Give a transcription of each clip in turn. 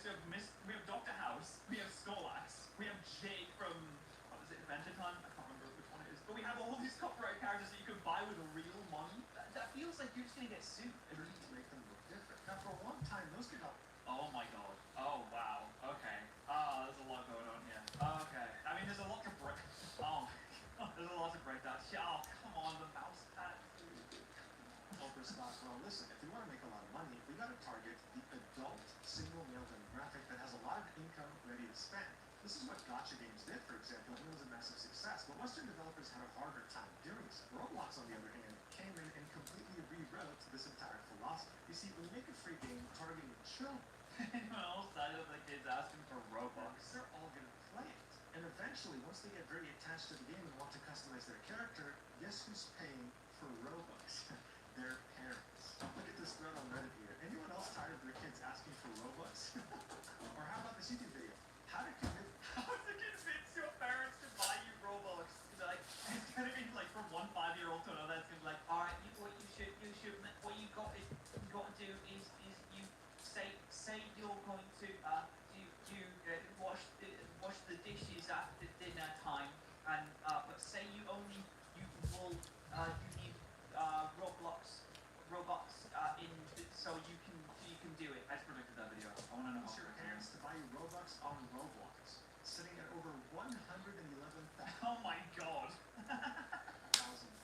Miss, we have Dr. House, we have Snorlax, we have Jake from, what is it, Adventure Time? I can't remember which one it is. But we have all these copyright characters that you can buy with real money. That feels like you're just gonna get sued. It needs to make them look different. Now, for a long time, those could help. Oh my god. Oh wow. Okay. There's a lot going on here. Okay. I mean, there's a lot to break. Oh my god. There's a lot to break down. Oh, come on, the mouse pad. Well, listen, if we want to make a lot of money, we got to target the adult single male demographic that has a lot of income ready to spend. This is what gacha games did, for example, and it was a massive success. But Western developers had a harder time doing so. Roblox, on the other hand, came in and completely rewrote this entire philosophy. You see, when you make a free game targeting children, Anyone else side of the kids asking for Robux? they're all going to play it. And eventually, once they get very attached to the game and want to customize their character, guess who's paying for Robux? Their parents. Look at this thread on Reddit here. Anyone else tired of their kids asking for Robux? Or how about this YouTube video? How to convince your parents to buy you Robux? It's gonna be like from one 5-year-old to another. It's gonna be like, all right, what you should, what you got to do is you say you're going to wash the dishes after dinner time, and but say you will you need Roblox so you can do it. I just predicted that video. I want to know. Your parents to buy you Robux on Roblox, sitting at over 111,000 Oh my god.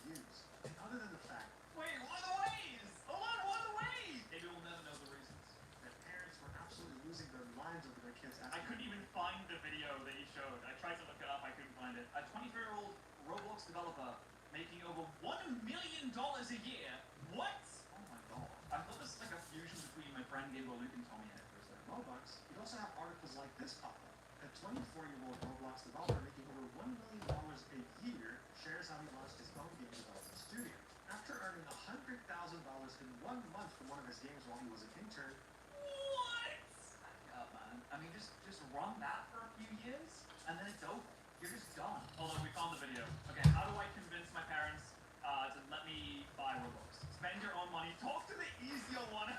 views. And other than the fact Wait, what are the ways? Hold on, what are the ways? Maybe we'll never know the reasons. that parents were absolutely losing their minds over their kids I couldn't even find the video that you showed. I tried to look it up, I couldn't find it. A 23-year-old Roblox developer making over $1 million a year. What? Oh my god. I thought this was like a fusion between my friend Gabriel Luke and Tommy in it for a second. Robux. You also have articles like this pop up. A 24-year-old Roblox developer making over $1 million a year shares how he launched his own game development studio. After earning $100,000 in 1 month from one of his games while he was an intern. What? Yeah, man. I mean, just run that for a few years, and then it's over. You're just done. Hold on, we found the video. Okay, how do I convince my parents to let me buy Roblox? Spend your own money. Talk to the easier one.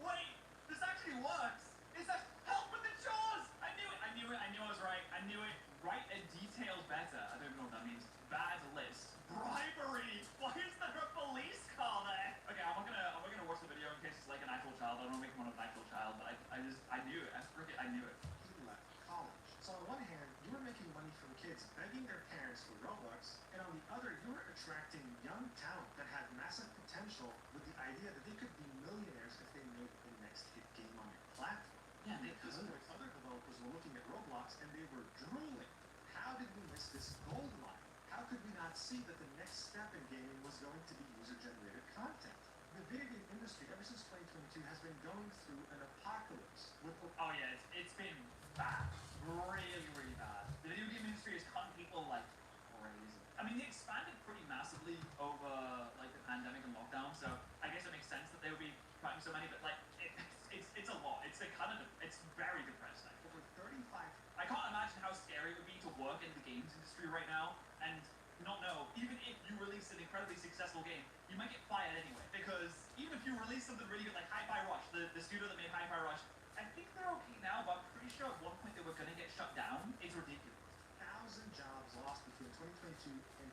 Wait, this actually works. It says help with the chores. I knew it. I knew I was right. I knew it. Write a detail better. I don't even know what that means. Bad list. Bribery. Why is there a police car there? Okay, I'm not gonna watch the video in case it's like an actual child. I don't want to make fun of an actual child, but I knew it. I knew it. He left college. So on one hand, you were making money from kids begging their parents for Robux, and on the other, you were attracting young talent that had massive potential with the idea that they could be millionaires if they made the next hit game on your platform. Yeah, they Because could. other developers were looking at Roblox and they were drooling. How did we miss this gold mine? How could we not see that the next step in gaming was going to be user-generated content? The video game industry, ever since 2022, has been going through an apocalypse. Oh yeah, it's been bad. Really bad. The video game industry has cutting people like crazy. I mean, they expanded pretty massively over like the pandemic and lockdown, so I guess it makes sense that they would be cutting so many, but like it's a lot. It's very depressing. Over 35. I can't imagine how scary it would be to work in the games industry right now and not know, even if you release an incredibly successful game, you might get fired anyway. Because even if you release something really good like Hi-Fi Rush, the studio that made Hi-Fi Rush, I think they're okay now, but I'm pretty sure at one point they were gonna get shut down. It's ridiculous. 1,000 jobs lost between 2022 and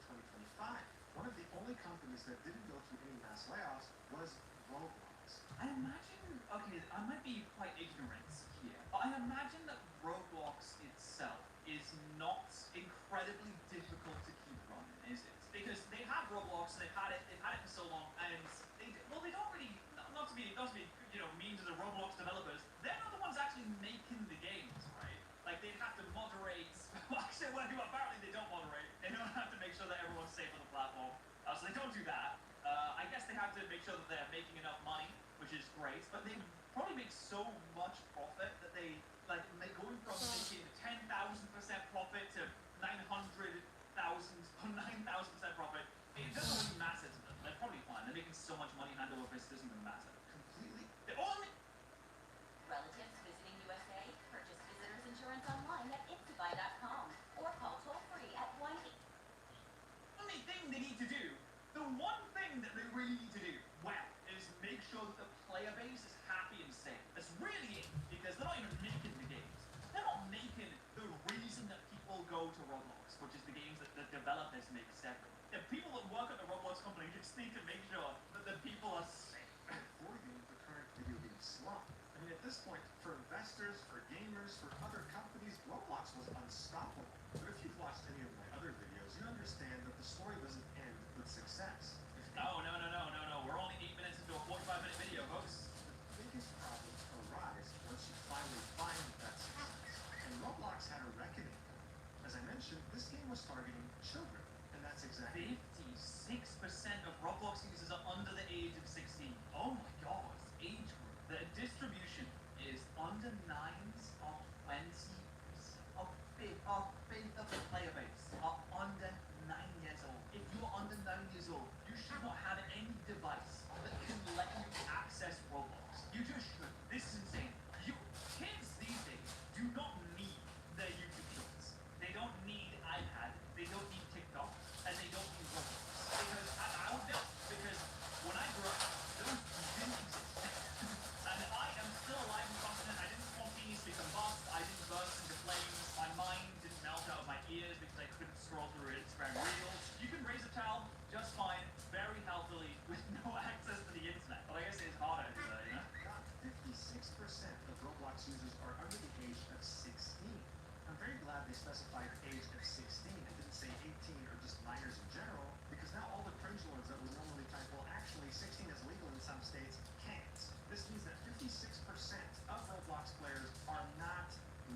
2025. One of the only companies that didn't go through any mass layoffs was Roblox. I imagine, okay, I might be quite ignorant here, but I imagine that Roblox itself is not incredibly difficult to keep running, is it? Because they have Roblox and they've had it for so long, and they don't really, not to be mean to the Roblox developers, they're not the ones actually making the games, right? Like they'd have to moderate. Actually, apparently they don't moderate. They don't have to make sure that everyone's safe on the platform, so they don't do that. I guess they have to make sure that they're making enough money, which is great, but they probably make so much profit that they going from making 10,000% profit to 900,000 or 9,000% profit. It doesn't really matter to them. They're probably fine. They're making so much money hand over fist, it doesn't even matter. Completely. The only Relatives visiting USA, purchase visitors insurance online at insabuy.com or call toll-free at 1-800. only thing they need to do, the one thing that they really need to do, well, is make sure that the player base is happy and safe. That's really it, because developers make separate. The people that work at the Roblox company just need to make sure that the people are safe. For the current video game slump. I mean, at this point, for investors, for gamers, for other companies, Roblox was unstoppable. But if you've watched any of my other videos, you understand that the story doesn't end with success. No. We're only 8 minutes into a 45-minute video, folks. The biggest problems arise once you finally find that success. And Roblox had a reckoning. As I mentioned, this game was targeting children, and that's exactly 56% of Roblox users are under the age of 16. Oh my god, age group. The distribution is under 9s of 20 of the player base are under 9 years old. If you are under 9 years old, you should not have any device that can let you access Roblox. You just should. This is insane. Kids these days do not need their YouTube shorts. They don't need iPad. They don't need TikTok. And they don't need Roblox. Because I would know. Because when I grew up, those didn't exist. And I am still alive and confident. I didn't spontaneously combust. I didn't burst into flames. My mind didn't melt out of my ears because I couldn't scroll through Instagram Reels. You can raise a child just fine, very healthily, with no access to the internet. But I guess it's harder to do that, you know? 56% of Roblox users are under the age of 16. I'm very glad they specified age of 16 and didn't say 18 or just minors in general, because now all the cringe lords that would normally type, well, actually 16 is legal in some states, can't. This means that 56% of Roblox players are not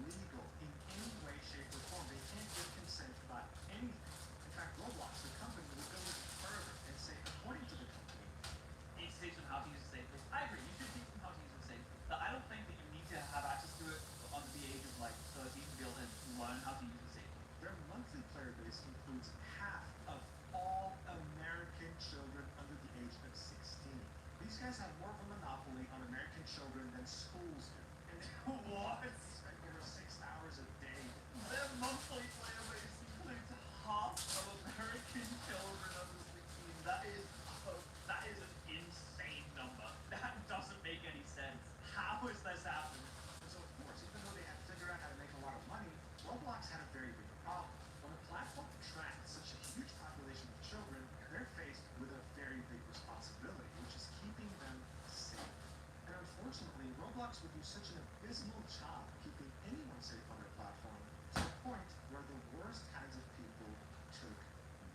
legal in any way, shape, or form. They can't give consent about anything. In fact, Roblox, the company, would go even further and say, according to the company, It teach them how to use it safely. I agree, you should teach them how to use it safely. But I don't think that you need to have access to it under the age of like 13 to be able to learn how to use it safely. their monthly player base includes half of all American children under the age of 16. These guys have more of a monopoly on American children than schools do. And they What? spend over 6 hours a day. Their monthly player base includes half of American children under 16. That is an insane number. That doesn't make any sense. How is this happening? And so, of course, even though they had figured out how to make a lot of money, Roblox had a very big problem. When a platform attracts such a huge population of children, they're faced with a very big responsibility, which is keeping them safe. And unfortunately, Roblox would do such an abysmal job keeping anyone safe on their platform to the point where the worst kinds of people took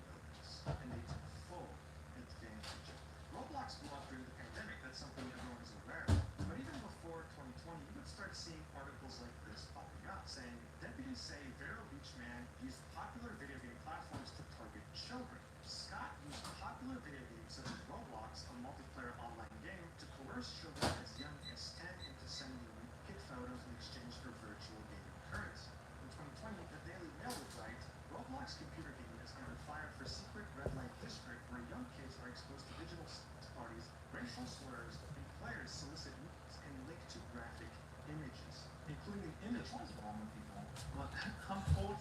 notice. And they took full advantage of it. Roblox blew up during the pandemic. That's something everyone is aware of. But even before 2020, you would start seeing articles like this popping up saying deputies say Vero Beach man used popular video game platforms to target children. Scott used popular video games such as Roblox, a multiplayer online game, to coerce children as young as 10 into sending naked photos in exchange for virtual gaming currency. In 2020, the Daily Mail would write, Roblox computer gaming is under fire for secret red light district where young kids are exposed to digital sex parties, racial slurs, and players solicit nudes and link to graphic images, including image. What is wrong with people? What? I'm 14.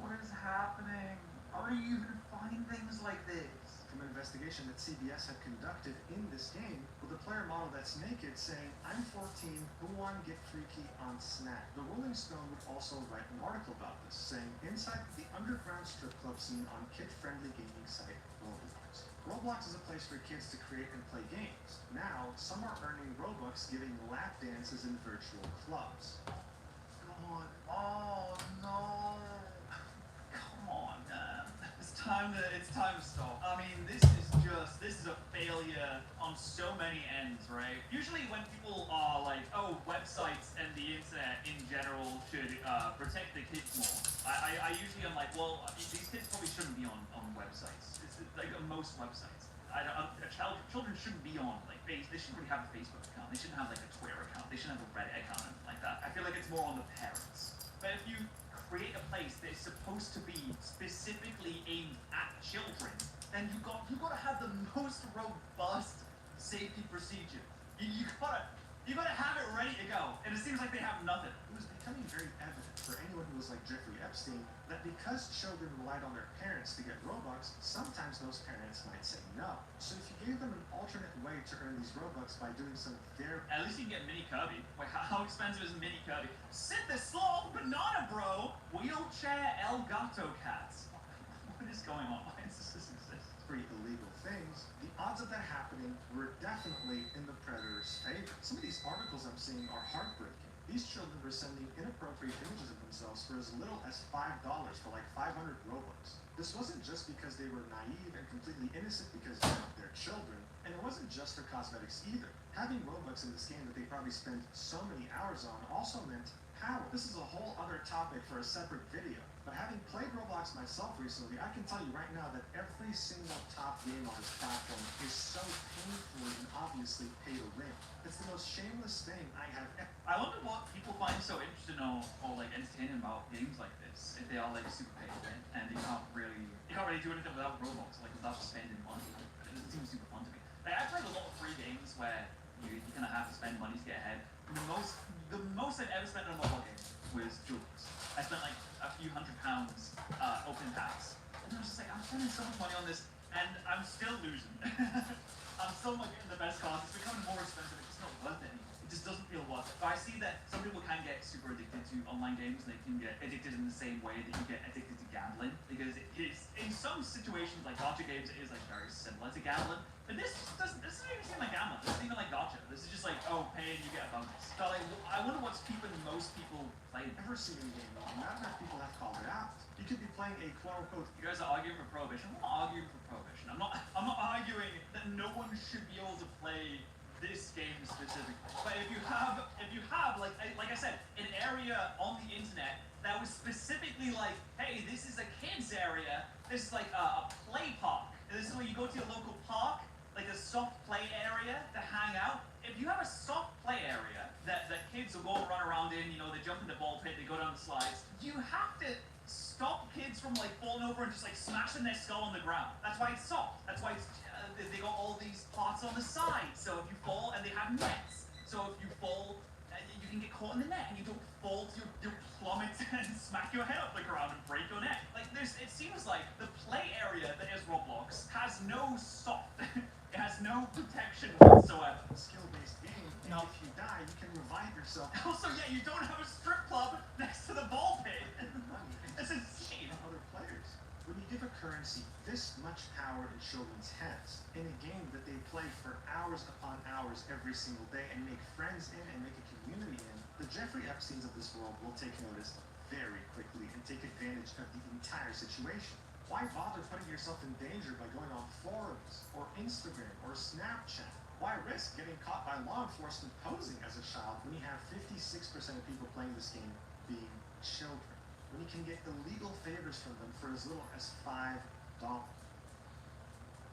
What is happening? How do you even find things like this? From an investigation that CBS had conducted in this game, with a player model that's naked saying, I'm 14, who wanna get freaky on Snap? The Rolling Stone would also write an article about this, saying, inside the underground strip club scene on kid-friendly gaming site Roblox. Roblox is a place for kids to create and play games. Now, some are earning Robux giving lap dances in virtual clubs. God. Oh no. Come on, man. It's time to stop. I mean, this is a failure on so many ends, right? Usually when people are like, oh, websites and the internet in general should protect the kids more, I usually am like, well, these kids probably shouldn't be on websites. It's like on most websites. Children shouldn't be on like they shouldn't really have a Facebook account. They shouldn't have like a Twitter account. They shouldn't have a Reddit account and like that. I feel like it's more on the parents. But if you create a place that is supposed to be specifically aimed at children, then you gotta have the most robust safety procedure. You You gotta have it ready to go, and it seems like they have nothing. It was becoming very evident for anyone who was like Jeffrey Epstein that because children relied on their parents to get Robux, sometimes those parents might say no. So if you gave them an alternate way to earn these Robux by doing some very... At least you can get Mini Kirby. Wait, how expensive is Mini Kirby? Sit the sloth banana, bro! Wheelchair El Gato cats. What is going on? Why does this exist? Pretty illegal things, the odds of that happening were definitely in the predator's favor. Some of these articles I'm seeing are heartbreaking. These children were sending inappropriate images of themselves for as little as $5 for like 500 Robux. This wasn't just because they were naive and completely innocent because they're children, and it wasn't just for cosmetics either. Having Robux in this game that they probably spent so many hours on also meant power. This is a whole other topic for a separate video. But having played Roblox myself recently, I can tell you right now that every single top game on this platform is so painfully and obviously pay to win. It's the most shameless thing I have ever... I wonder what people find so interesting or like entertaining about games like this. If they are like super pay to win and you can't really do anything without Roblox, like without spending money. It seems super fun to me. Like I played a lot of free games where you kind of have to spend money to get ahead. The most I've ever spent on a mobile game was Roblox. I spent like a few £100 opening packs, and I was just like, I'm spending so much money on this, and I'm still losing. I'm still not getting the best cards. It's becoming more expensive. It's just not worth it anymore. It just doesn't feel worth it. But I see that some people can get super addicted to online games. They can get addicted in the same way that you get addicted to gambling, because it is, in some situations like gacha games, it is like very similar to gambling. But this doesn't even seem like gambling. This isn't even like gacha. This is just like, oh, pay and you get a bonus. So like, I wonder what's keeping most people playing. Never seen a game, not enough people have called it out. You could be playing a quote-unquote... You guys are arguing for prohibition. I'm not arguing for prohibition. I'm not arguing that no one should be able to play this game specifically. But if you have like I said, an area on the internet that was specifically like, hey, this is a kids area. This is like a play park. And this is where you go to your local park, like a soft play area to hang out. If you have a soft play area that kids will go and run around in, you know, they jump in the ball pit, they go down the slides, you have to stop kids from like falling over and just like smashing their skull on the ground. That's why it's soft. That's why it's, they got all these parts on the side. So if you fall, and they have nets. So if you fall, you can get caught in the net and you don't fall, you plummet and smack your head off the ground and break your neck. Like it seems like the play area that is Roblox has no soft. It has no protection whatsoever. Skill-based game, and No. if you die, you can revive yourself. Also, yeah, you don't have a strip club next to the ball pit. Money It's insane. to other players. When you give a currency this much power in children's hands, in a game that they play for hours upon hours every single day and make friends in and make a community in, the Jeffrey Epsteins of this world will take notice very quickly and take advantage of the entire situation. Why bother putting yourself in danger by going on forums, or Instagram, or Snapchat? Why risk getting caught by law enforcement posing as a child when you have 56% of people playing this game being children? When you can get illegal favors from them for as little as $5.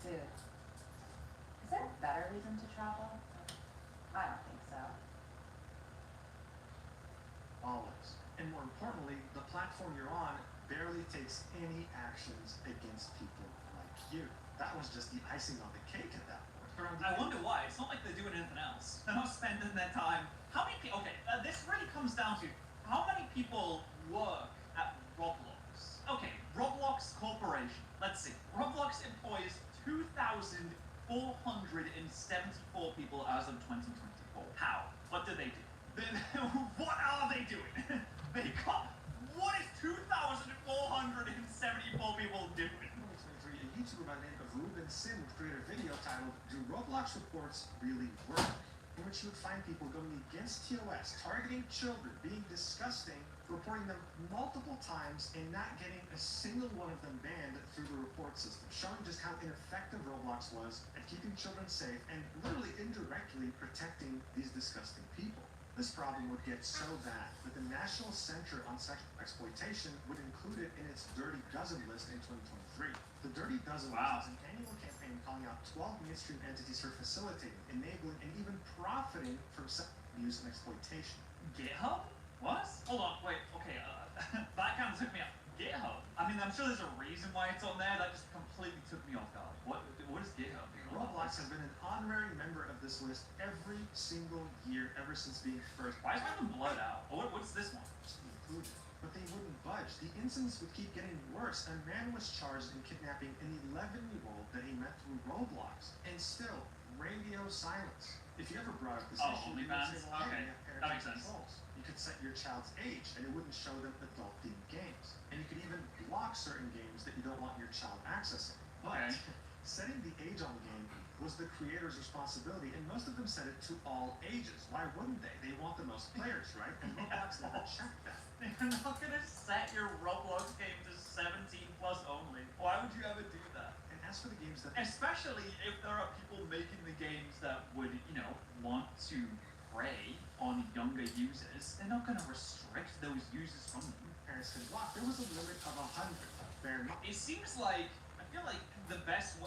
Dude, is there a better reason to travel? I don't think so. Always. And more importantly, the platform you're on barely takes any actions against people like you. That was just the icing on the cake at that point. I wonder why. It's not like they're doing anything else. They're not spending their time. How many people? Okay, this really comes down to how many people work at Roblox. Okay, Roblox Corporation. Let's see. Roblox employs 2,474 people as of 2024. How? What do they do? What are they doing? They got. What is 2,474 people doing? 2023, a YouTuber by the name of Ruben Sim would create a video titled "Do Roblox Reports Really Work?", in which you would find people going against TOS, targeting children, being disgusting, reporting them multiple times, and not getting a single one of them banned through the report system, showing just how ineffective Roblox was at keeping children safe and literally indirectly protecting these disgusting people. This problem would get so bad that the National Center on Sexual Exploitation would include it in its Dirty Dozen list in 2023. The Dirty Dozen Wow. list is an annual campaign calling out 12 mainstream entities for facilitating, enabling, and even profiting from sex abuse and exploitation. GitHub? What? Hold on, wait, okay, that kind of took me GitHub. I mean, I'm sure there's a reason why it's on there. That just completely took me off guard. What is GitHub? Roblox has been an honorary member of this list every single year ever since being first. Why is one of them blurred out? What's this one? Included. But they wouldn't budge. The incidents would keep getting worse. A man was charged in kidnapping an 11-year-old that he met through Roblox. And still, radio silence. If you ever brought up this issue, you would say, well, Okay, hey, we have that makes parental sense. controls. You could set your child's age, and it wouldn't show them adult-themed games. And you could even block certain games that you don't want your child accessing. But Okay. setting the age on the game was the creator's responsibility, and most of them set it to all ages. Why wouldn't they? They want the most players, right? And Roblox never checked that. You're not gonna set your Roblox game to 17 plus only. Why would you ever do that? And as for the games that Especially if there are people making the games that would, want to prey on younger users, they're not gonna restrict those users from them. parents could block, there was a limit of 100. Fair enough. It seems like, I feel like the best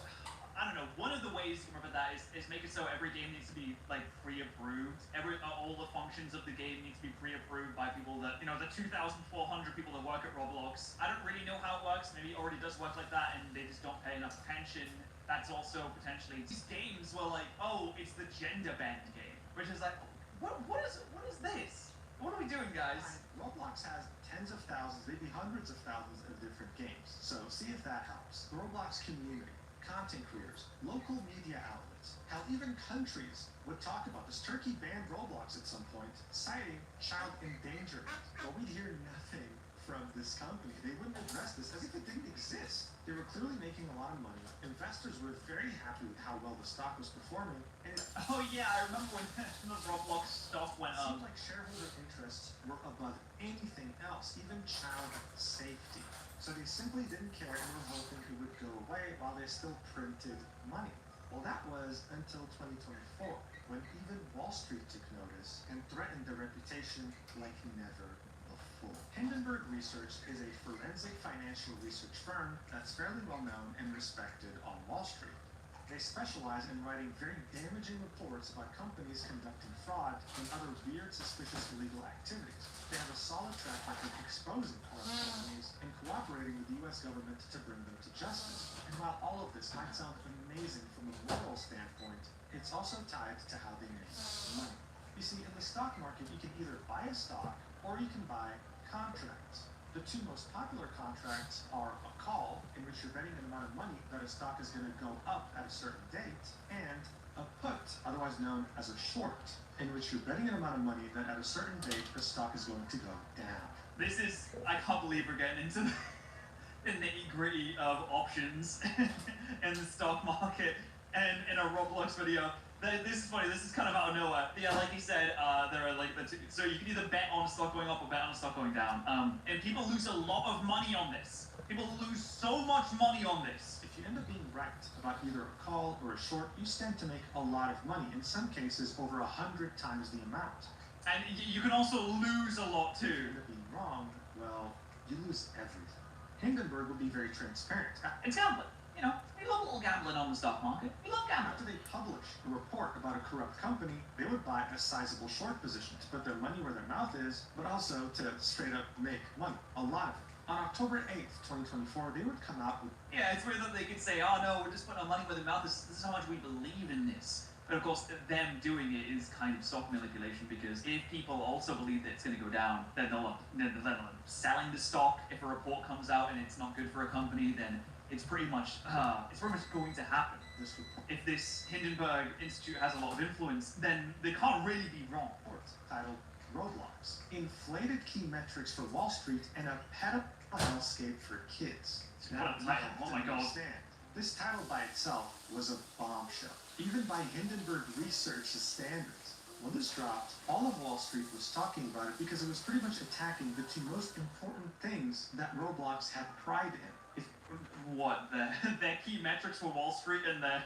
I don't know, one of the ways to remember that is make it so every game needs to be like pre-approved. All the functions of the game need to be pre-approved by people that, the 2,400 people that work at Roblox. I don't really know how it works. Maybe it already does work like that and they just don't pay enough attention. That's also potentially, these games were like, oh, it's the gender bend game, which is like, what is this? What are we doing, guys? Roblox has tens of thousands, maybe hundreds of thousands of different games. So see if that helps. The Roblox community, content creators, local media outlets, how even countries would talk about this. Turkey banned Roblox at some point, citing child endangerment. But we'd hear nothing from this company. They wouldn't address this as if it didn't exist. They were clearly making a lot of money. Investors were very happy with how well the stock was performing, and it Oh yeah, I remember when the Roblox stock went up. seemed like shareholder interests were above anything else, even child safety. So they simply didn't care and were hoping it would go away while they still printed money. Well, that was until 2024, when even Wall Street took notice and threatened their reputation like never before. Hindenburg Research is a forensic financial research firm that's fairly well known and respected on Wall Street. They specialize in writing very damaging reports about companies conducting fraud and other weird, suspicious illegal activities. They have a solid track record exposing corrupt companies and cooperating with the US government to bring them to justice. And while all of this might sound amazing from a moral standpoint, it's also tied to how they make money. You see, in the stock market, you can either buy a stock or you can buy contracts. The two most popular contracts are a call, in which you're betting an amount of money that a stock is going to go up at a certain date, and a put, otherwise known as a short, in which you're betting an amount of money that at a certain date the stock is going to go down. I can't believe we're getting into the nitty-gritty of options in the stock market and in a Roblox video. This is funny, this is kind of out of nowhere. Yeah, like you said, there are like the two, so you can either bet on a stock going up or bet on a stock going down. And people lose a lot of money on this. People lose so much money on this. If you end up being right about either a call or a short, you stand to make a lot of money, in some cases over 100 times the amount. And you can also lose a lot If you too. end up being wrong, well, you lose everything. Hindenburg will be very transparent. It's gambling. We love a little gambling on the stock market. We love gambling. After they publish a report about a corrupt company, they would buy a sizable short position to put their money where their mouth is, but also to straight up make money. A lot of it. On October 8th, 2024, they would come out with Yeah, it's weird that they could say, oh no, we're just putting our money where their mouth is. This is how much we believe in this. But of course, them doing it is kind of stock manipulation, because if people also believe that it's going to go down, then they'll end up selling the stock. If a report comes out and it's not good for a company, then it's pretty much going to happen. this report If this Hindenburg Institute has a lot of influence, then they can't really be wrong. titled Roblox. Inflated key metrics for Wall Street and a pedophile hellscape for kids. What a title. Oh my God. Understand. This title by itself was a bombshell, even by Hindenburg Research's standards. When this dropped, all of Wall Street was talking about it because it was pretty much attacking the two most important things that Roblox had pride in. What, their key metrics for Wall Street and their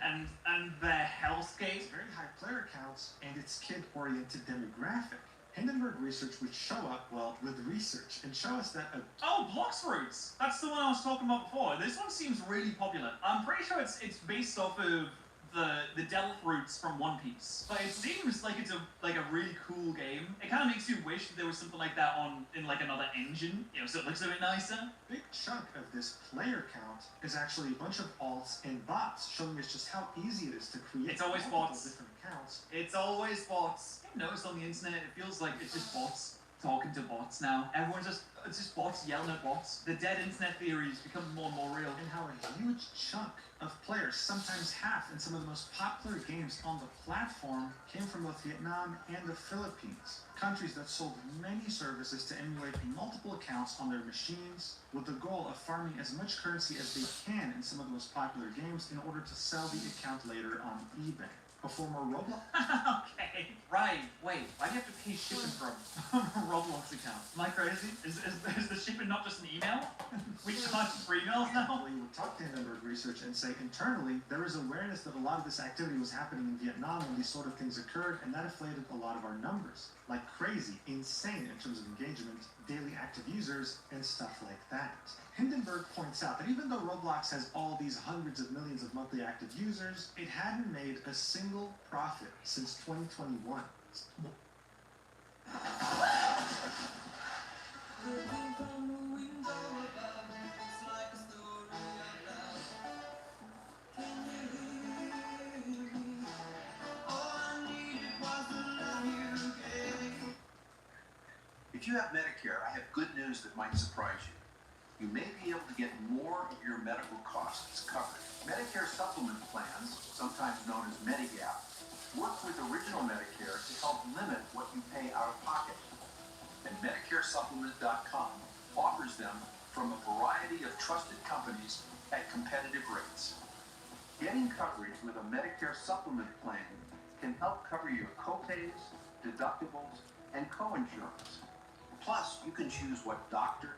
and their hellscape? It's very high player counts and its kid-oriented demographic. Hindenburg Research would show up, well, with research and show us that Oh, Blox Fruits! That's the one I was talking about before. This one seems really popular. I'm pretty sure it's based off of the devil fruits from One Piece. But it seems like it's a really cool game. It kind of makes you wish there was something like that in like another engine, so it looks a bit nicer. Big chunk of this player count is actually a bunch of alts and bots, showing us just how easy it is to create It's always multiple bots. different accounts. It's always bots. I've noticed on the internet, it feels like it's just bots talking to bots now. It's just bots yelling at bots. The dead internet theories become more and more real. And how a huge chunk of players, sometimes half in some of the most popular games on the platform, came from both Vietnam and the Philippines. Countries that sold many services to emulate multiple accounts on their machines with the goal of farming as much currency as they can in some of the most popular games in order to sell the account later on eBay. A former Roblox. Okay, right. Wait, why do you have to pay shipping from a Roblox account? Am I crazy? Is the shipping not just an email? We charge for emails now? We would talk to Hindenburg Research and say internally there is awareness that a lot of this activity was happening in Vietnam when these sort of things occurred, and that inflated a lot of our numbers. Like crazy, insane in terms of engagement, daily active users, and stuff like that. Hindenburg points out that even though Roblox has all these hundreds of millions of monthly active users, it hadn't made a single profit since 2021. If you have Medicare, I have good news that might surprise you. You may be able to get more of your medical costs covered. Medicare supplement plans, sometimes known as Medigap, work with original Medicare to help limit what you pay out of pocket. And MedicareSupplement.com offers them from a variety of trusted companies at competitive rates. Getting coverage with a Medicare supplement plan can help cover your copays, deductibles, and co-insurance. Plus, you can choose what doctor.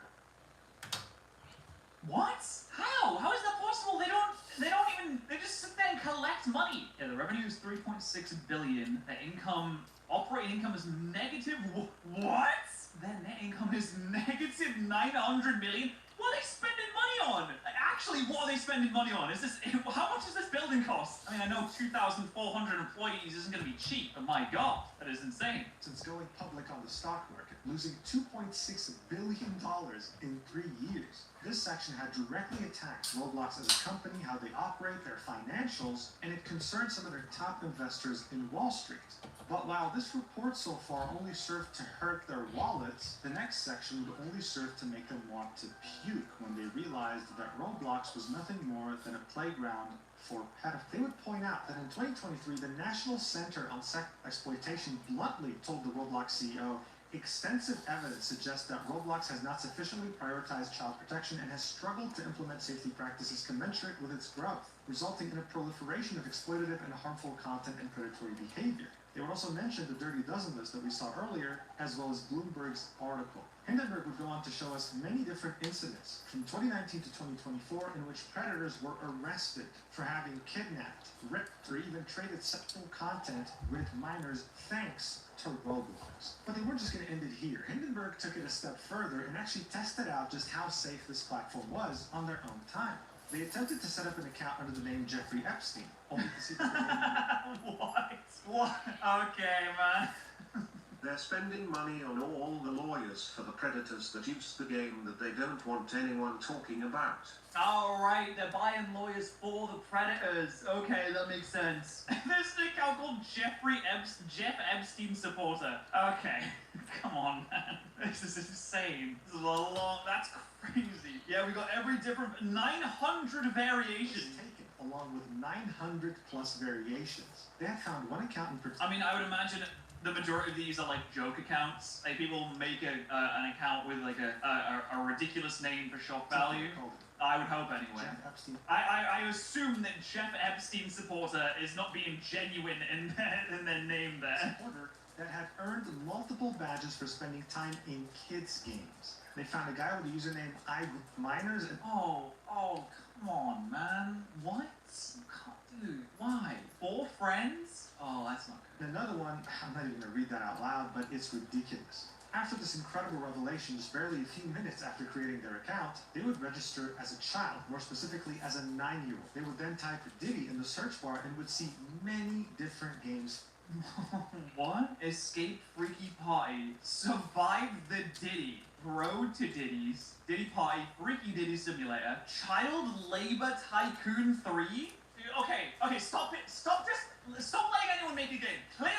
What? How? How is that possible? They just sit there and collect money. Yeah, the revenue is 3.6 billion. Operating income is negative. What? Their net income is negative 900 million. What are they spending money on? Actually, what are they spending money on? How much does this building cost? I mean, I know 2,400 employees isn't going to be cheap, but my God, that is insane. Since going public on the stock market, losing $2.6 billion in 3 years. This section had directly attacked Roblox as a company, how they operate, their financials, and it concerned some of their top investors in Wall Street. But while this report so far only served to hurt their wallets, the next section would only serve to make them want to puke when they realized that Roblox was nothing more than a playground for pedophiles. They would point out that in 2023, the National Center on Sex Exploitation bluntly told the Roblox CEO, extensive evidence suggests that Roblox has not sufficiently prioritized child protection and has struggled to implement safety practices commensurate with its growth, resulting in a proliferation of exploitative and harmful content and predatory behavior. They would also mention the Dirty Dozen list that we saw earlier, as well as Bloomberg's article. Hindenburg would go on to show us many different incidents from 2019 to 2024 in which predators were arrested for having kidnapped, raped, or even traded sexual content with minors thanks to Roblox. But they weren't just going to end it here. Hindenburg took it a step further and actually tested out just how safe this platform was on their own time. They attempted to set up an account under the name Jeffrey Epstein, only to see that the name... What? Okay, man. They're spending money on all the lawyers for the predators that use the game that they don't want anyone talking about. Alright, they're buying lawyers for the predators. Okay, that makes sense. There's an account called Jeff Epstein supporter. Okay, come on, man. This is insane. This is that's crazy. Yeah, we got every different 900 variations. Taken, along with 900 plus variations. They have found one account in particular. I mean, I would imagine the majority of these are like joke accounts. Like people make an account with like a ridiculous name for shock value. I would hope anyway. Jeff Epstein. I assume that Jeff Epstein supporter is not being genuine in their name there. Supporter that had earned multiple badges for spending time in kids' games. They found a guy with the username minors and Oh, come on, man. What? Dude, why? 4 friends? Oh, that's not good. another one, I'm not even going to read that out loud, but it's ridiculous. After this incredible revelation, just barely a few minutes after creating their account, they would register as a child, more specifically as a 9-year-old. They would then type Diddy in the search bar and would see many different games. What? Escape Freaky Party, Survive the Diddy, Road to Diddy's, Diddy Party, Freaky Diddy Simulator, Child Labor Tycoon 3? Okay, stop it. Stop letting anyone make a game. Clearly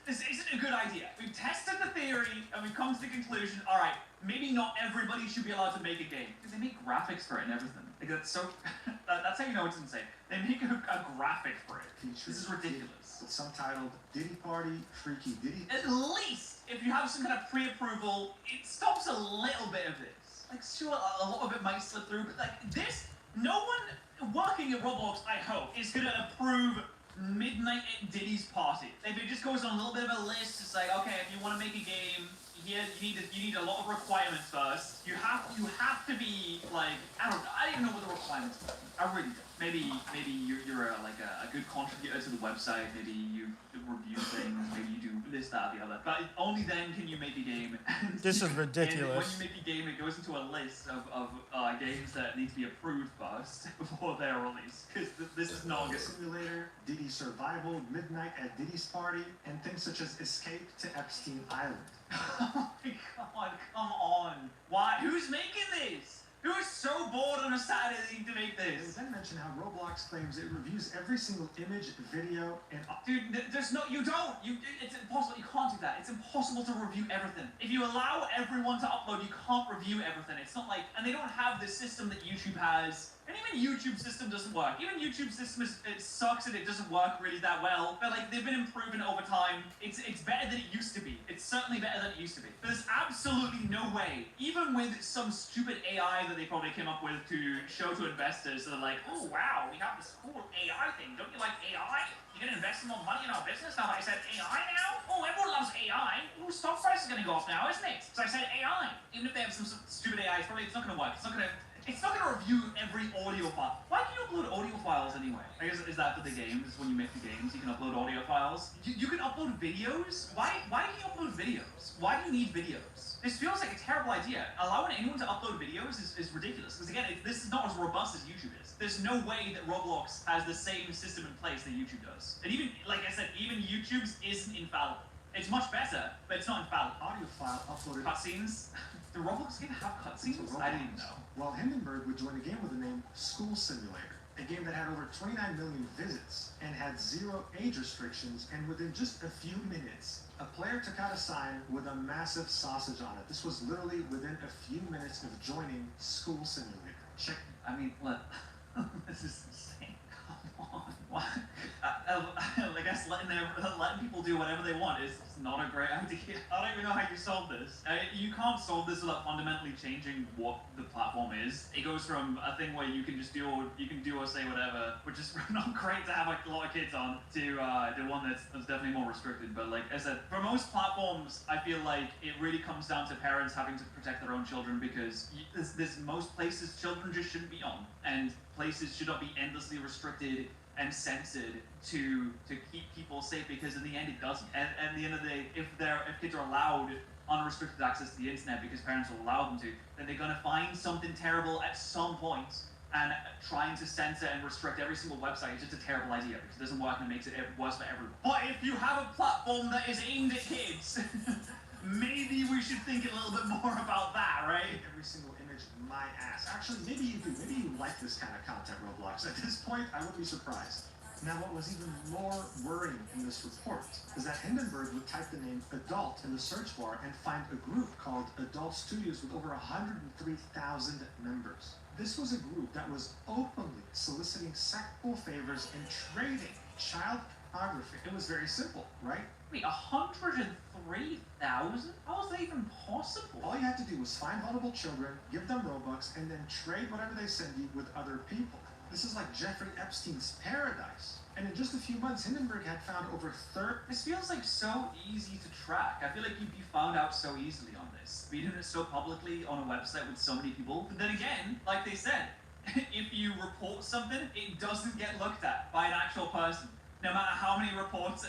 this isn't a good idea. We've tested the theory and we've come to the conclusion, alright, maybe not everybody should be allowed to make a game. Because they make graphics for it and everything. Like that's so that's how you know it's insane. They make a graphic for it. This is ridiculous. It's subtitled Diddy Party, Freaky Diddy. At least if you have some kind of pre-approval, it stops a little bit of this. Like sure, a lot of it might slip through, but like this, no one working at Roblox, I hope, is gonna approve Midnight at Diddy's Party. If it just goes on a little bit of a list, it's like, okay, if you want to make a game, here you need a lot of requirements first. You have to be like, I don't even know what the requirements are. I really don't. Maybe you're a good contributor to the website. Maybe you review things. Maybe you do this, that, or the other. But only then can you make a game. This is ridiculous. And when you make a game, it goes into a list of games that need to be approved first before they're released. Because this is not good. Simulator, Diddy Survival, Midnight at Diddy's Party, and things such as Escape to Epstein Island. Oh my god, come on. Why? Who's making this? Who is so bored on a Saturday to make They this? then mention how Roblox claims it reviews every single image, video, and Dude, there's no, you don't. It's impossible. You can't do that. It's impossible to review everything. If you allow everyone to upload, you can't review everything. It's not like, and they don't have this system that YouTube has. And even YouTube's system doesn't work. Even YouTube's system it sucks and it doesn't work really that well. But like they've been improving over time. It's better than it used to be. It's certainly better than it used to be. But there's absolutely no way, even with some stupid AI that they probably came up with to show to investors, that are like, oh wow, we have this cool AI thing. Don't you like AI? You're gonna invest more money in our business now that I said AI now? Oh, everyone loves AI. Oh, stock price is gonna go up now, isn't it? So I said AI. Even if they have some stupid AI, it's not gonna work. It's not gonna review every audio file. Why can you upload audio files anyway? I guess is that for the games? When you make the games, you can upload audio files. You can upload videos. Why can you upload videos? Why do you need videos? This feels like a terrible idea. Allowing anyone to upload videos is ridiculous. Because again, this is not as robust as YouTube is. There's no way that Roblox has the same system in place that YouTube does. And even, like I said, even YouTube's isn't infallible. It's much better, but it's not infallible. audio file uploaded. Cutscenes? The Roblox game have cutscenes? I didn't even know. While Hindenburg would join a game with the name School Simulator, a game that had over 29 million visits and had 0 age restrictions, and within just a few minutes, a player took out a sign with a massive sausage on it. This was literally within a few minutes of joining School Simulator. Check. I mean, what? This is insane. Come on. What? I guess letting people do whatever they want is not a great idea. I don't even know how you solve this. You can't solve this without fundamentally changing what the platform is. It goes from a thing where you can just do or say whatever, which is not great to have like a lot of kids on, to one that's definitely more restricted. But like I said, for most platforms, I feel like it really comes down to parents having to protect their own children, because there's most places children just shouldn't be on, and places should not be endlessly restricted and censored to keep people safe, because in the end it doesn't. And at the end of the day, if kids are allowed unrestricted access to the internet because parents will allow them to, then they're gonna find something terrible at some point, and trying to censor and restrict every single website is just a terrible idea, because it doesn't work and it makes it worse for everyone. But if you have a platform that is aimed at kids, maybe we should think a little bit more about that, right? Every single image, my ass. Actually, maybe you do. Maybe you like this kind of content, Roblox. At this point, I wouldn't be surprised. Now, what was even more worrying in this report is that Hindenburg would type the name adult in the search bar and find a group called Adult Studios with over 103,000 members. This was a group that was openly soliciting sexual favors and trading child pornography. It was very simple, right? Wait, 103,000? How is that even possible? All you had to do was find vulnerable children, give them Robux, and then trade whatever they send you with other people. This is like Jeffrey Epstein's paradise. And in just a few months, Hindenburg had found over 30... This feels like so easy to track. I feel like you'd be found out so easily on this. Be doing it so publicly on a website with so many people. But then again, like they said, if you report something, it doesn't get looked at by an actual person. No matter how many reports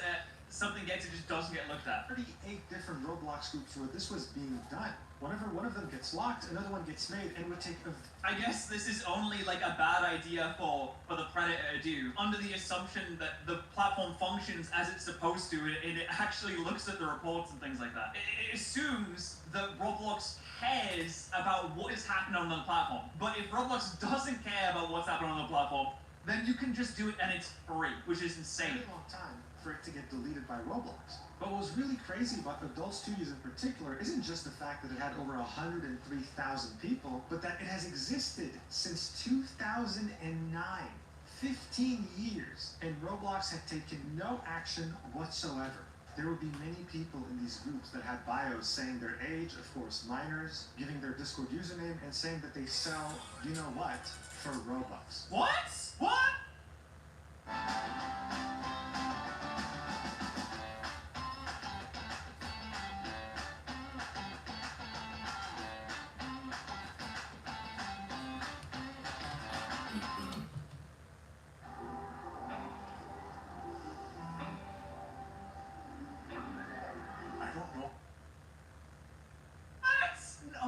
something gets it just doesn't get looked at. 38 different Roblox groups where this was being done. Whenever one of them gets locked, another one gets made, and it would take a... I guess this is only like a bad idea for the Predator to do, under the assumption that the platform functions as it's supposed to, and it actually looks at the reports and things like that. It assumes that Roblox cares about what is happening on the platform. But if Roblox doesn't care about what's happening on the platform, then you can just do it and it's free, which is insane. Very long time for it to get deleted by Roblox. But what was really crazy about Adult Studios in particular isn't just the fact that it had over 103,000 people, but that it has existed since 2009. 15 years, and Roblox had taken no action whatsoever. There would be many people in these groups that had bios saying their age, of course minors, giving their Discord username, and saying that they sell, you know what, for Robux. What? What?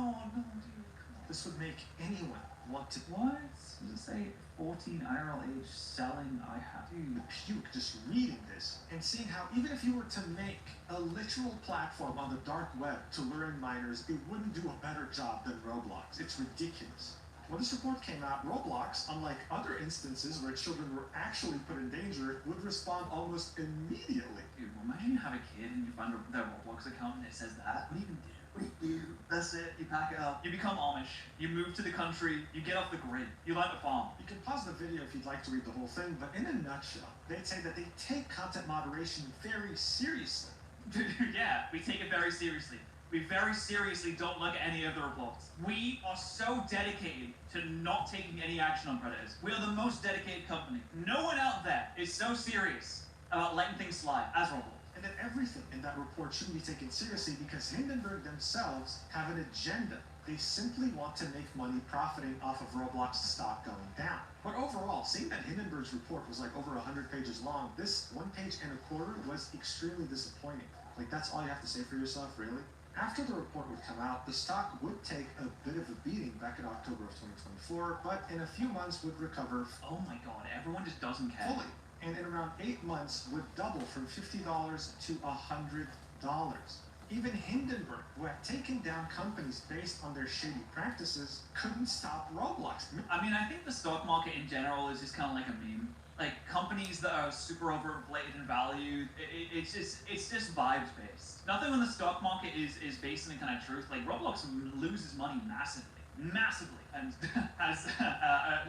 Oh no, dude, come on. This would make anyone want to... What? Does it say 14 IRL age selling iHab? Dude, puke just reading this and seeing how even if you were to make a literal platform on the dark web to lure in minors, it wouldn't do a better job than Roblox. It's ridiculous. When this report came out, Roblox, unlike other instances where children were actually put in danger, would respond almost immediately. Dude, well, imagine you have a kid and you find their Roblox account and it says that. What do you even do? What do you do? That's it. You pack it up. You become Amish. You move to the country. You get off the grid. You learn to farm. You can pause the video if you'd like to read the whole thing, but in a nutshell, they'd say that they take content moderation very seriously. Yeah, we take it very seriously. We very seriously don't look at any of the reports. We are so dedicated to not taking any action on predators. We are the most dedicated company. No one out there is so serious about letting things slide as Roblox. And that everything in that report shouldn't be taken seriously because Hindenburg themselves have an agenda. They simply want to make money profiting off of Roblox's stock going down. But overall, seeing that Hindenburg's report was like over 100 pages long, this 1 page and a quarter was extremely disappointing. Like, that's all you have to say for yourself, really? After the report would come out, the stock would take a bit of a beating back in October of 2024, but in a few months would recover. Oh my god, everyone just doesn't care. Fully. And in around 8 months would double from $50 to $100. Even Hindenburg, who had taken down companies based on their shady practices, couldn't stop Roblox. I mean, I think the stock market in general is just kind of like a meme. Like, companies that are super overinflated in value, it's just vibes based. Nothing in the stock market is based on any kind of truth. Like, Roblox loses money massively, and has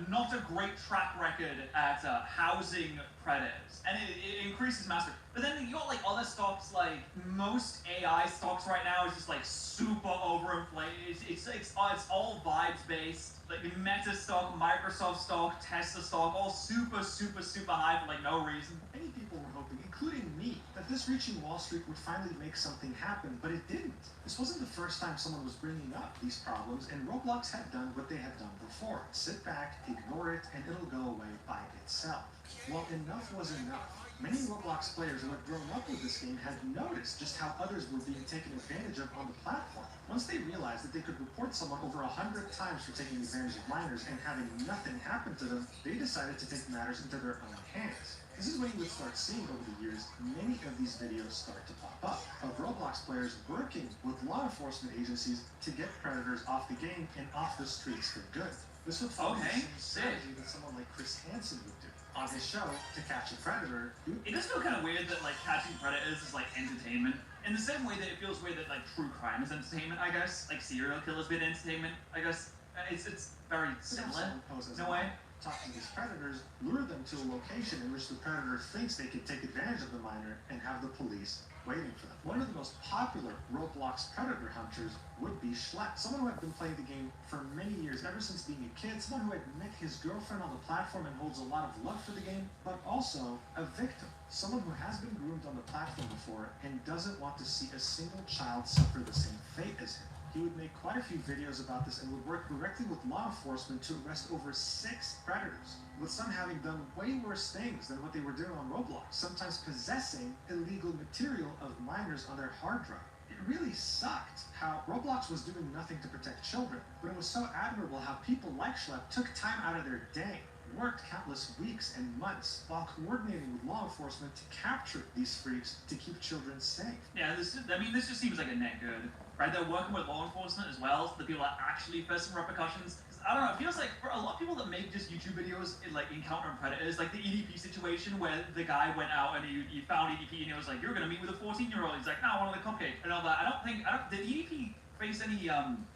not a great track record at housing predators, and it increases massively. But then you got like other stocks, like most AI stocks right now is just like super overinflated. It's all vibes based. Like Meta stock, Microsoft stock, Tesla stock, all super high for like no reason. Many people were hoping, including me, that this reaching Wall Street would finally make something happen, but it didn't. This wasn't the first time someone was bringing up these problems, and Roblox had done what they had done before. Sit back, ignore it, and it'll go away by itself. Well, enough was enough. Many Roblox players who had grown up with this game had noticed just how others were being taken advantage of on the platform. Once they realized that they could report someone over 100 times for taking advantage of minors and having nothing happen to them, they decided to take matters into their own hands. This is when you would start seeing over the years many of these videos start to pop up of Roblox players working with law enforcement agencies to get predators off the game and off the streets for good. This would follow the same strategy that someone like Chris Hansen would do on his show To Catch a Predator. It does feel kind of weird that like catching predators is like entertainment. In the same way that it feels weird that like true crime is entertainment, I guess. Like serial killers being entertainment, I guess. It's very similar in a way. Talk to these predators, lure them to a location in which the predator thinks they can take advantage of the minor and have the police waiting for them. One of the most popular Roblox predator hunters would be Schleck, someone who had been playing the game for many years, ever since being a kid, someone who had met his girlfriend on the platform and holds a lot of love for the game, but also a victim, someone who has been groomed on the platform before and doesn't want to see a single child suffer the same fate as him. He would make quite a few videos about this and would work directly with law enforcement to arrest over 6 predators, with some having done way worse things than what they were doing on Roblox, sometimes possessing illegal material of minors on their hard drive. It really sucked how Roblox was doing nothing to protect children, but it was so admirable how people like Schlepp took time out of their day, worked countless weeks and months while coordinating with law enforcement to capture these freaks to keep children safe. Yeah, this just seems like a net good, right? They're working with law enforcement as well, so the people that actually face some repercussions. I don't know, it feels like for a lot of people that make just YouTube videos in like encountering predators, like the EDP situation where the guy went out and he found EDP and he was like, you're gonna meet with a 14-year-old. He's like, no, I want the cupcake and all that. Did EDP face any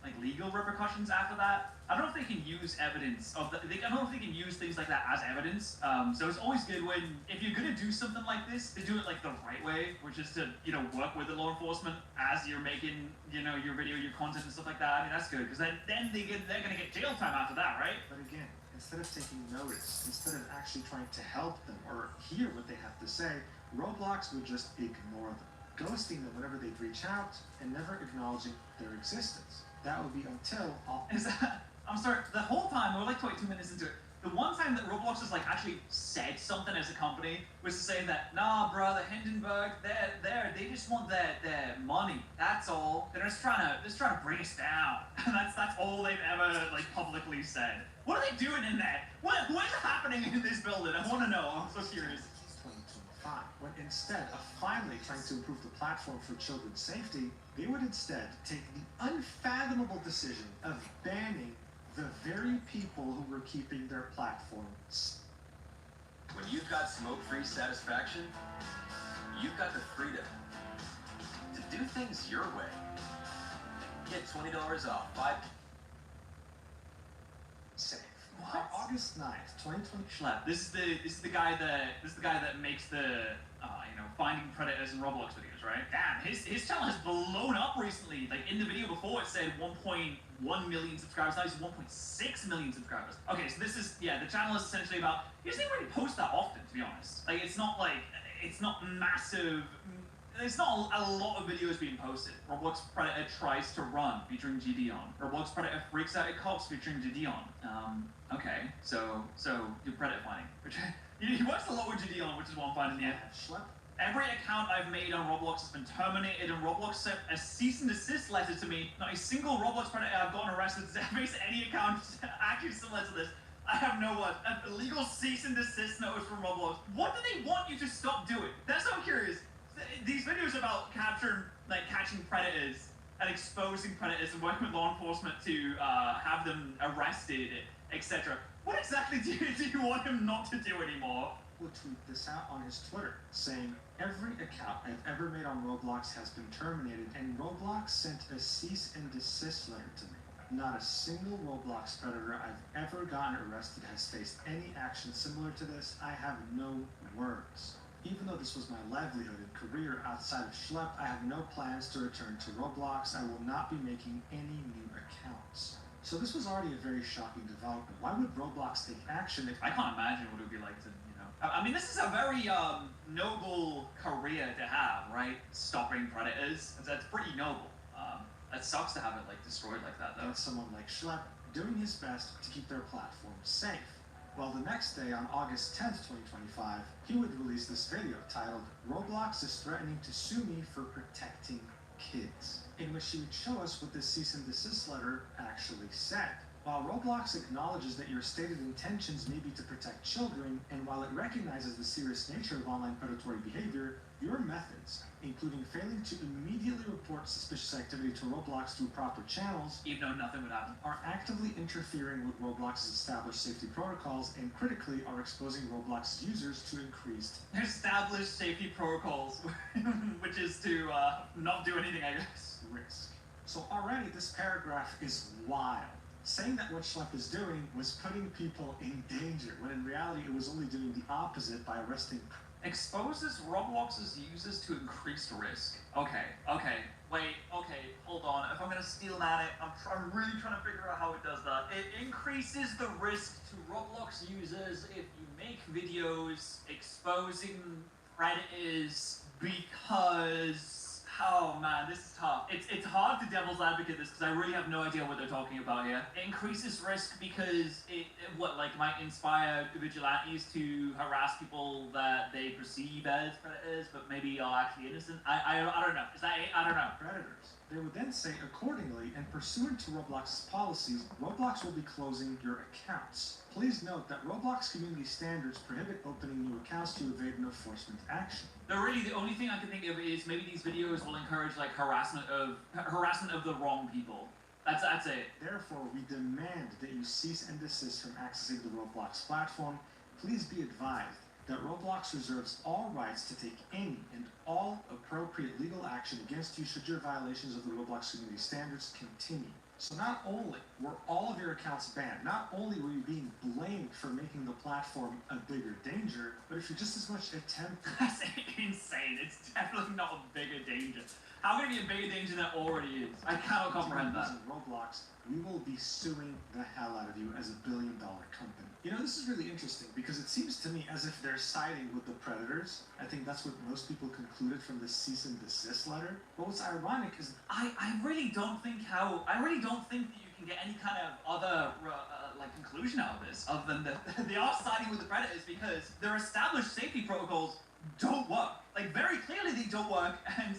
like legal repercussions after that? I don't know if they can use evidence of I don't know if they can use things like that as evidence. So it's always good when, if you're gonna do something like this, to do it like the right way, which is to, work with the law enforcement as you're making, your video, your content and stuff like that. I mean, that's good, because then they're gonna get jail time after that, right? But again, instead of taking notice, instead of actually trying to help them or hear what they have to say, Roblox would just ignore them, ghosting them whenever they'd reach out and never acknowledging their existence. That would be until I'm sorry, the whole time, we're like 22 minutes into it, the one time that Roblox has like actually said something as a company was to say that, nah, bro, the Hindenburg, they just want their money. That's all. They're just trying to bring us down. And that's all they've ever like publicly said. What are they doing in there? What is happening in this building? I want to know. I'm so curious. 2025, when instead of finally trying to improve the platform for children's safety, they would instead take the unfathomable decision of banning the very people who were keeping their platforms. When you've got smoke-free satisfaction, you've got the freedom to do things your way. Get $20 off 5. Safe. What? On August 9th, 2020. Schlepp. This is the guy that makes the finding predators in Roblox videos, right? Damn, his channel has blown up recently. Like in the video before, it said 1.1 million subscribers. Now he's 1.6 million subscribers. Okay, so this is the channel is essentially about. He doesn't really post that often, to be honest. Like it's not massive. There's not a lot of videos being posted. Roblox Predator tries to run, featuring Gideon. Roblox Predator freaks out at cops, featuring Gideon. Okay, so you're Predator finding. He works a lot with Gideon, which is what I'm finding here. Schlepp. Every account I've made on Roblox has been terminated, and Roblox sent a cease and desist letter to me. Not a single Roblox Predator I've gotten arrested face any account actually similar to this. I have no word. A legal cease and desist notice from Roblox. What do they want you to stop doing? That's so curious. These videos about catching predators and exposing predators and working with law enforcement to have them arrested, etc. What exactly do you want him not to do anymore? Will tweet this out on his Twitter, saying, every account I've ever made on Roblox has been terminated, and Roblox sent a cease and desist letter to me. Not a single Roblox predator I've ever gotten arrested has faced any action similar to this. I have no words. Even though this was my livelihood and career outside of Schlepp, I have no plans to return to Roblox. I will not be making any new accounts. So this was already a very shocking development. Why would Roblox take action if... I can't imagine what it would be like to, I mean, this is a very noble career to have, right? Stopping predators. That's pretty noble. It sucks to have it destroyed like that, though. And someone like Schlepp doing his best to keep their platform safe. Well, the next day, on August 10th, 2025, he would release this video titled, Roblox is threatening to sue me for protecting kids, in which he would show us what this cease and desist letter actually said. While Roblox acknowledges that your stated intentions may be to protect children, and while it recognizes the serious nature of online predatory behavior, your methods, including failing to immediately report suspicious activity to Roblox through proper channels, even though nothing would happen, are actively interfering with Roblox's established safety protocols and critically are exposing Roblox's users to increased established safety protocols, which is to not do anything, I guess. Risk. So already this paragraph is wild, saying that what Schlepp is doing was putting people in danger, when in reality it was only doing the opposite by arresting. Exposes Roblox's users to increased risk. Okay, hold on. If I'm gonna steal that, I'm really trying to figure out how it does that. It increases the risk to Roblox users if you make videos exposing predators because Oh man, this is tough. It's hard to devil's advocate this because I really have no idea what they're talking about here. It increases risk because it might inspire vigilantes to harass people that they perceive as predators, but maybe are actually innocent. I don't know. Is that it? I don't know. Predators. They would then say, accordingly, and pursuant to Roblox's policies, Roblox will be closing your accounts. Please note that Roblox community standards prohibit opening new accounts to evade an enforcement action. The only thing I can think of is maybe these videos will encourage like harassment of the wrong people. That's it. Therefore, we demand that you cease and desist from accessing the Roblox platform. Please be advised that Roblox reserves all rights to take any and all appropriate legal action against you should your violations of the Roblox community standards continue. So not only were all of your accounts banned, not only were you being blamed for making the platform a bigger danger, but if you just as much attempt... That's insane. It's definitely not a bigger danger. How can it be a bigger danger than it already is? I cannot comprehend that. Roblox, we will be suing the hell out of you as a billion-dollar company. You know, this is really interesting because it seems to me as if they're siding with the predators. I think that's what most people concluded from this cease and desist letter. But what's ironic is I really don't think that you can get any kind of other conclusion out of this other than that they are siding with the predators because their established safety protocols don't work. Like, very clearly they don't work, and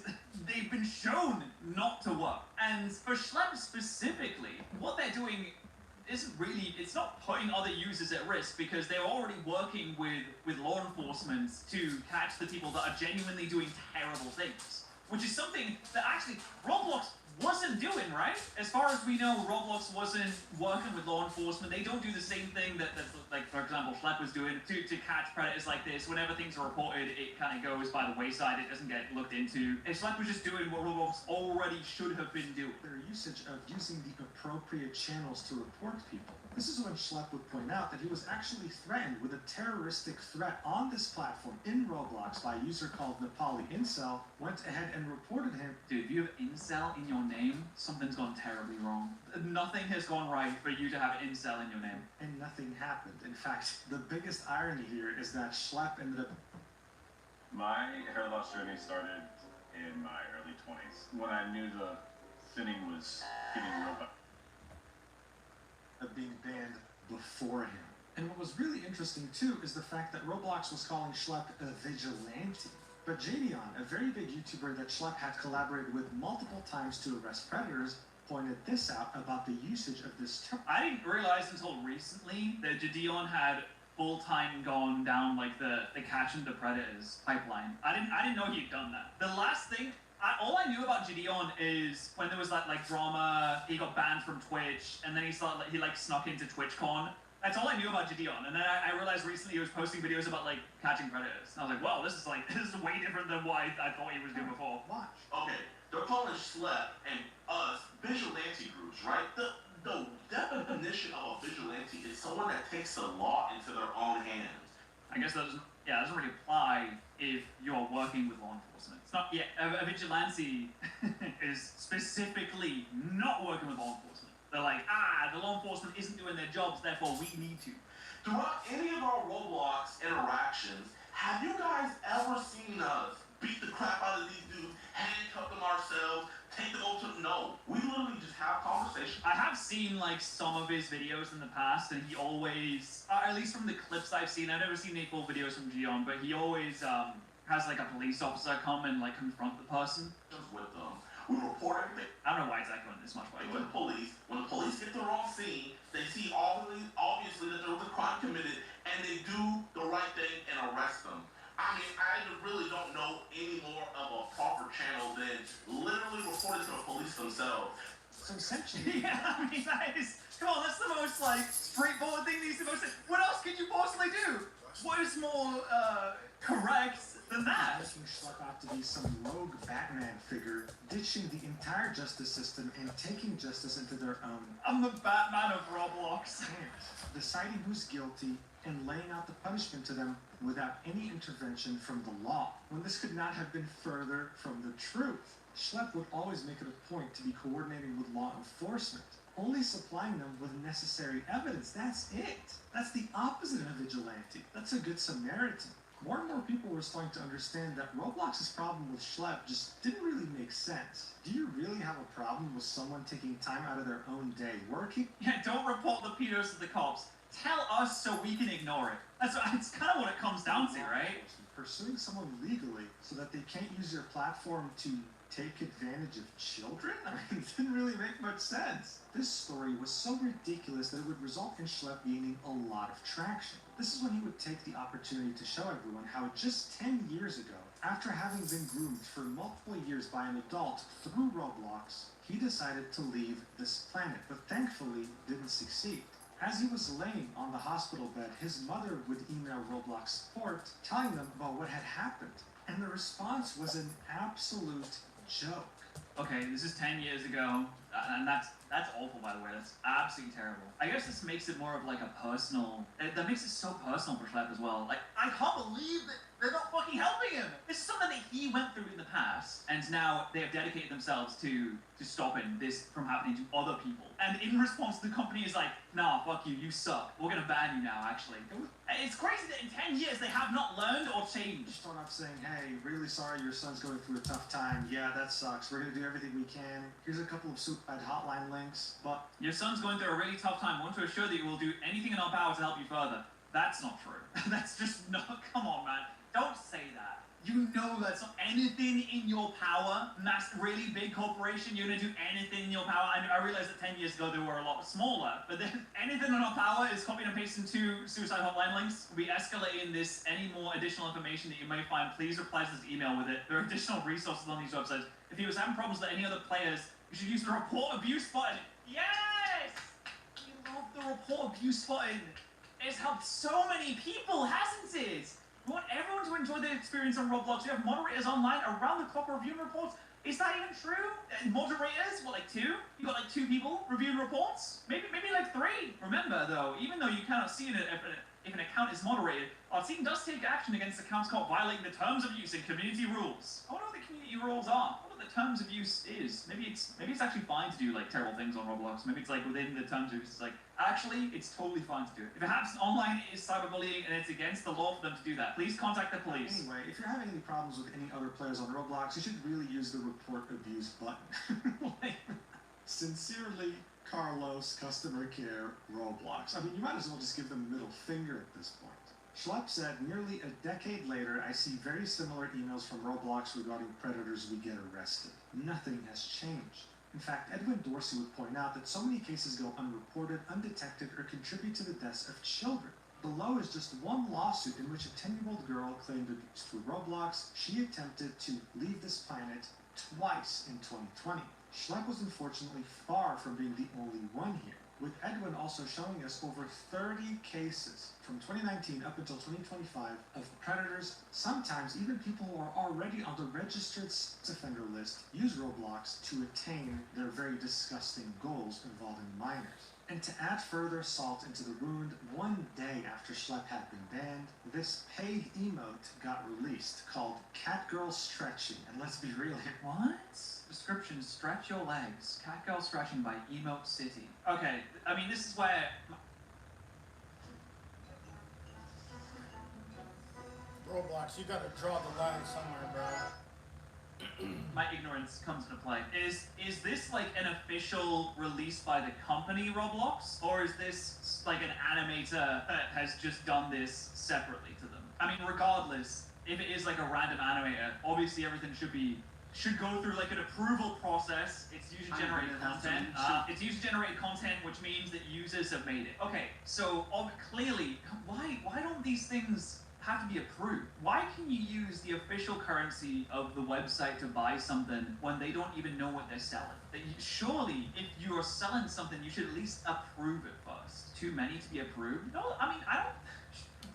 they've been shown not to work. And for Schlepp specifically, what they're doing it's not putting other users at risk because they're already working with law enforcement to catch the people that are genuinely doing terrible things. Which is something that actually Roblox wasn't doing, right? As far as we know, Roblox wasn't working with law enforcement. They don't do the same thing that like, for example, Schlepp was doing to catch predators like this. Whenever things are reported, it kind of goes by the wayside. It doesn't get looked into. And Schlepp was just doing what Roblox already should have been doing. Their usage of using the appropriate channels to report people. This is when Schlepp would point out that he was actually threatened with a terroristic threat on this platform in Roblox by a user called Nepali Incel, went ahead and reported him. Dude, if you have Incel in your name, something's gone terribly wrong. Nothing has gone right for you to have Incel in your name. And nothing happened. In fact, the biggest irony here is that Schlepp ended up... My hair loss journey started in my early 20s, when I knew the thinning was getting real bad. Being banned before him. And what was really interesting too is the fact that Roblox was calling Schlepp a vigilante. But Jadion, a very big YouTuber that Schlepp had collaborated with multiple times to arrest predators, pointed this out about the usage of this term. I didn't realize until recently that Jadion had full-time gone down like the catching the predators pipeline. I didn't know he'd done that. The last thing all I knew about Jadion is when there was that drama, he got banned from Twitch, and then he snuck into TwitchCon. That's all I knew about Jadion. And then I realized recently he was posting videos about catching predators. And I was like, wow, this is way different than what I thought he was doing before. Watch. Okay, they're calling Schlepp and us vigilante groups, right? The definition of a vigilante is someone that takes the law into their own hands. I guess that doesn't really apply if you're working with law enforcement. It's not, a vigilante is specifically not working with law enforcement. They're like, the law enforcement isn't doing their jobs, therefore we need to. Throughout any of our Roblox interactions, have you guys ever seen us beat the crap out of these dudes, handcuff them ourselves, take them over to... No, we literally just have conversations. I have seen some of his videos in the past, and he always, at least from the clips I've seen, I've never seen any full videos from Gion, but he always has a police officer come and confront the person. Just with them. We report everything. I don't know why exactly this much, by the way. When the police get the wrong scene, they see obviously that there was a crime committed, and they do the right thing and arrest them. I mean, I really don't know any more of a proper channel than literally reporting to the police themselves. So essentially... Yeah, I mean, come on, that's the most, straightforward thing these people say. What else could you possibly do? What is more, correct than that? Making Schlepp out to be some rogue Batman figure, ditching the entire justice system and taking justice into their own... I'm the Batman of Roblox. hands, deciding who's guilty and laying out the punishment to them without any intervention from the law, when this could not have been further from the truth. Schlepp would always make it a point to be coordinating with law enforcement, only supplying them with necessary evidence. That's it. That's the opposite of a vigilante. That's a good Samaritan. more and more people were starting to understand that Roblox's problem with Schlep just didn't really make sense. Do you really have a problem with someone taking time out of their own day working? Yeah, don't report the pedos to the cops. Tell us so we can ignore it. That's kind of what it comes down to, right? Pursuing someone legally so that they can't use your platform to take advantage of children? I mean, it didn't really make much sense. This story was so ridiculous that it would result in Schlep gaining a lot of traction. This is when he would take the opportunity to show everyone how just 10 years ago, after having been groomed for multiple years by an adult through Roblox, he decided to leave this planet, but thankfully didn't succeed. As he was laying on the hospital bed, his mother would email Roblox support telling them about what had happened, and the response was an absolute joke. Okay, this is 10 years ago, and that's awful, by the way. That's absolutely terrible. I guess this makes it more of like a personal... That makes it so personal for Schlep as well. Like, I can't believe that they're not fucking helping him! This is something that he went through in the past, and now they have dedicated themselves to stopping this from happening to other people. And in response, the company is like, nah, fuck you, you suck. We're gonna ban you now, actually. It's crazy that in 10 years they have not learned or changed. Start off saying, hey, really sorry your son's going through a tough time. Yeah, that sucks. We're gonna do everything we can. Here's a couple of Superbad hotline links, but... Your son's going through a really tough time. We want to assure that you will do anything in our power to help you further. That's not true. That's just not... Come on, man. Don't say that. You know that's not anything in your power. And that's really big corporation. You're gonna do anything in your power. I realized that 10 years ago they were a lot smaller. But then anything in our power is copying and pasting two suicide hotline links. We escalating this. Any more additional information that you may find, please reply to this email with it. There are additional resources on these websites. If he was having problems with any other players, you should use the report abuse button. Yes! We love the report abuse button. It's helped so many people, hasn't it? We want everyone to enjoy the experience on Roblox. We have moderators online around the clock reviewing reports. Is that even true? Moderators? What, like 2? You got like 2 people reviewing reports? Maybe like 3. Remember though, even though you cannot see it if an account is moderated, our team does take action against accounts caught violating the terms of use and community rules. I wonder what the community rules are. I wonder what the terms of use is. Maybe it's actually fine to do like terrible things on Roblox. Maybe it's like within the terms of use. It's like, actually, it's totally fine to do it. If it happens online, it is cyberbullying and it's against the law for them to do that. Please contact the police. Anyway, if you're having any problems with any other players on Roblox, you should really use the report abuse button. Sincerely, Carlos, customer care, Roblox. I mean, you might as well just give them a middle finger at this point. Schlep said, nearly a decade later, I see very similar emails from Roblox regarding predators we get arrested. Nothing has changed. In fact, Edwin Dorsey would point out that so many cases go unreported, undetected, or contribute to the deaths of children. Below is just one lawsuit in which a 10-year-old girl claimed abuse through Roblox. She attempted to leave this planet twice in 2020. Schlep was unfortunately far from being the only one here, with Edwin also showing us over 30 cases from 2019 up until 2025 of predators, sometimes even people who are already on the registered sex offender list, use Roblox to attain their very disgusting goals involving minors. And to add further salt into the wound, one day after Schlep had been banned, this paid emote got released called Catgirl Stretching. And let's be real here. What? Description, stretch your legs. Catgirl Stretching by Emote City. Okay, I mean, this is where... Roblox, you gotta draw the line somewhere, bro. My ignorance comes into play. Is this like an official release by the company Roblox? Or is this like an animator that has just done this separately to them? I mean, regardless, if it is like a random animator, obviously everything should go through like an approval process. It's user-generated content. It's user-generated content, which means that users have made it. Okay, so clearly, why don't these things have to be approved? Why can you use the official currency of the website to buy something when they don't even know what they're selling? Surely, if you are selling something, you should at least approve it first. Too many to be approved? No, I mean, I don't...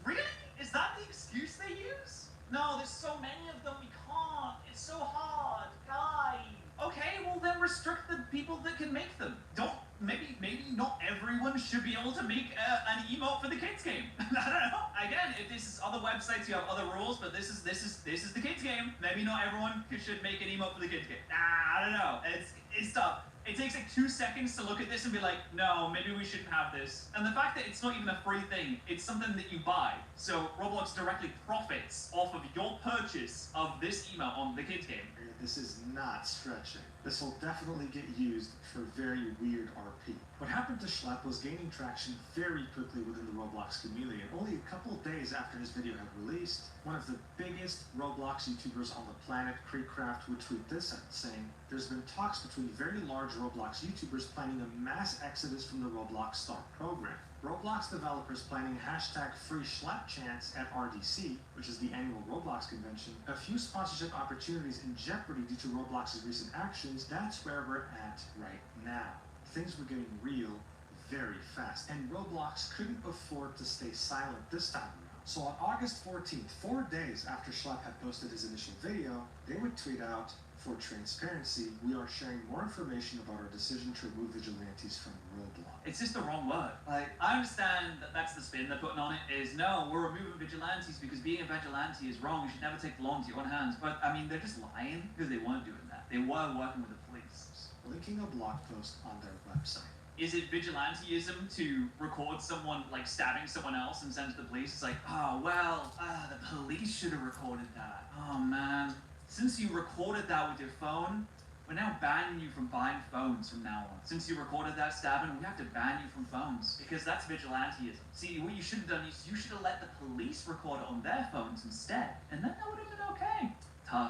Really? Is that the excuse they use? No, there's so many of them, we can't. It's so hard. Guys. Okay, well then restrict the people that can make them. Maybe not everyone should be able to make an emote for the kids game. I don't know. Again, if this is other websites, you have other rules, but this is the kids game. Maybe not everyone should make an emote for the kids game. I don't know. It's tough. It takes like 2 seconds to look at this and be like, no, maybe we shouldn't have this. And the fact that it's not even a free thing, it's something that you buy. So Roblox directly profits off of your purchase of this email on the kids game. This is not stretching. This will definitely get used for very weird RP. What happened to Schlepp was gaining traction very quickly within the Roblox community, and only a couple days after his video had released, one of the biggest Roblox YouTubers on the planet, Creekcraft, would tweet this out, saying, "There's been talks between very large Roblox YouTubers planning a mass exodus from the Roblox Star program. Roblox developers planning hashtag free Schlepp chants at RDC, which is the annual Roblox convention, a few sponsorship opportunities in jeopardy due to Roblox's recent actions. That's where we're at right now." Things were getting real very fast, and Roblox couldn't afford to stay silent this time around. So on August 14th, 4 days after Schlepp had posted his initial video, they would tweet out, "For transparency, we are sharing more information about our decision to remove vigilantes from Roblox." It's just the wrong word. Like, I understand that that's the spin they're putting on it, is no, we're removing vigilantes because being a vigilante is wrong, you should never take the law into your own hands. But, I mean, they're just lying because they weren't doing that. They were working with the police. Linking a blog post on their website. Is it vigilanteism to record someone, like, stabbing someone else and send to the police? It's like, oh, well, the police should have recorded that. Oh, man. Since you recorded that with your phone, we're now banning you from buying phones from now on. Since you recorded that stabbing, we have to ban you from phones, because that's vigilanteism. See, what you should have done is you should have let the police record it on their phones instead, and then that would have been okay.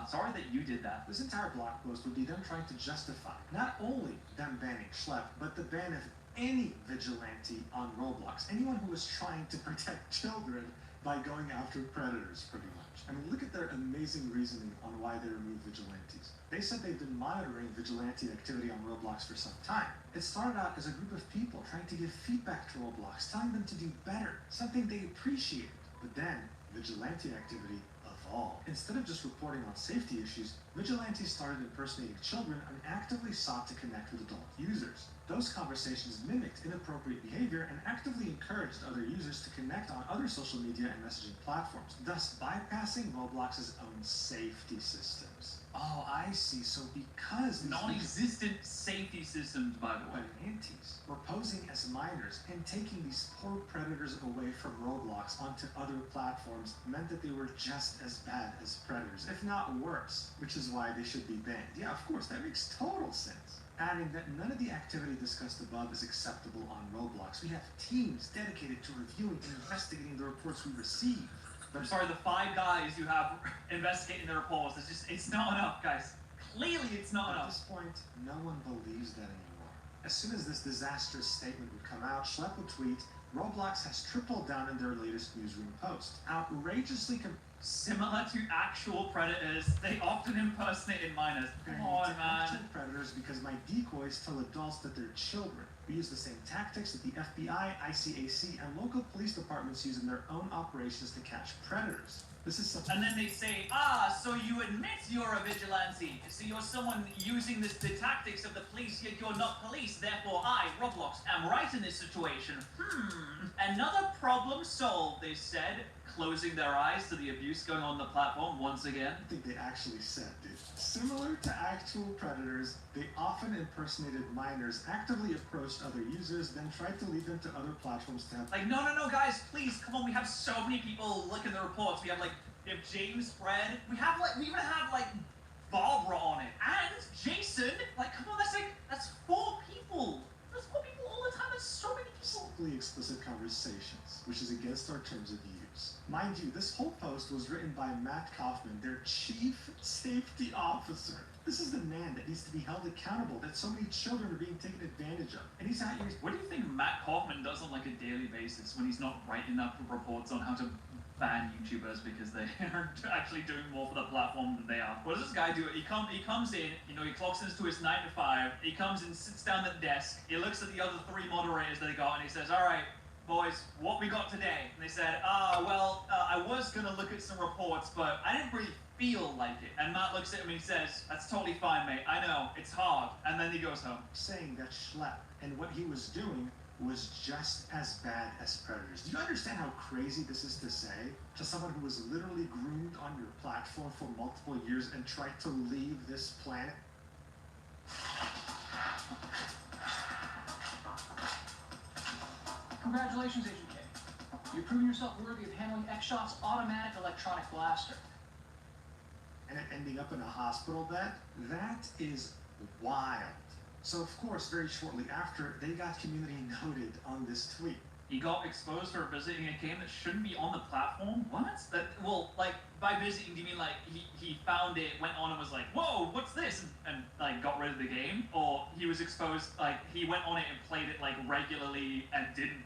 Sorry that you did that. This entire blog post would be them trying to justify not only them banning Schlepp, but the ban of any vigilante on Roblox. Anyone who was trying to protect children by going after predators, pretty much. I mean, look at their amazing reasoning on why they removed vigilantes. They said they've been monitoring vigilante activity on Roblox for some time. It started out as a group of people trying to give feedback to Roblox, telling them to do better, something they appreciated. But then, vigilante activity evolved. Instead of just reporting on safety issues, vigilantes started impersonating children and actively sought to connect with adult users. Those conversations mimicked inappropriate behavior and actively encouraged other users to connect on other social media and messaging platforms, thus bypassing Roblox's own safety systems. Oh, I see. So because these non-existent safety systems, by the way, vigilantes were posing as minors and taking these poor predators away from Roblox onto other platforms meant that they were just as bad as predators, if not worse, which is why they should be banned. Yeah, of course, that makes total sense. Adding that none of the activity discussed above is acceptable on Roblox. We have teams dedicated to reviewing and investigating the reports we receive. I'm sorry, the 5 guys you have investigating the reports, it's not enough, guys. Clearly it's not enough. At this point, no one believes that anymore. As soon as this disastrous statement would come out, Schlepp would tweet, "Roblox has tripled down in their latest newsroom post. Outrageously similar to actual predators, they often impersonated minors. Come on, man. Predators because my decoys tell adults that they're children. We use the same tactics that the FBI, ICAC, and local police departments use in their own operations to catch predators. This is something." And then they say, so you admit you're a vigilante. So you're someone using the tactics of the police, yet you're not police. Therefore, I, Roblox, am right in this situation. Another problem solved, they said, closing their eyes to the abuse going on the platform once again. I think they actually said, dude. Similar to actual predators, they often impersonated minors, actively approached other users, then tried to lead them to other platforms to have... Like, no, guys, please, come on, we have so many people looking at the reports. We have James, Fred, we even have, Barbara on it, and Jason. Come on, that's 4 people. That's 4 people all the time, that's so many people. Simply explicit conversations, which is against our terms of use. Mind you, this whole post was written by Matt Kaufman, their chief safety officer. This is the man that needs to be held accountable, that so many children are being taken advantage of. And he's out here... What do you think Matt Kaufman does on a daily basis when he's not writing up reports on how to ban YouTubers because they are actually doing more for the platform than they are? What does this guy do? He comes in, he clocks into his 9 to 5, he comes in, sits down at the desk, he looks at the other 3 moderators that they got, and he says, "All right, boys, what we got today?" And they said, I was gonna look at some reports, but I didn't really feel like it. And Matt looks at him and he says, "That's totally fine, mate. I know, it's hard." And then he goes home. Saying that Schlepp and what he was doing was just as bad as predators. Do you understand how crazy this is to say to someone who was literally groomed on your platform for multiple years and tried to leave this planet? Congratulations, Agent K. You've proven yourself worthy of handling X-Shot's automatic electronic blaster. And it ending up in a hospital bed? That is wild. So of course, very shortly after, they got community noted on this tweet. He got exposed for visiting a game that shouldn't be on the platform? What? Well, like, by visiting, do you mean like he found it, went on and was like, whoa, what's this? And like got rid of the game? Or he was exposed, like, he went on it and played it like regularly and didn't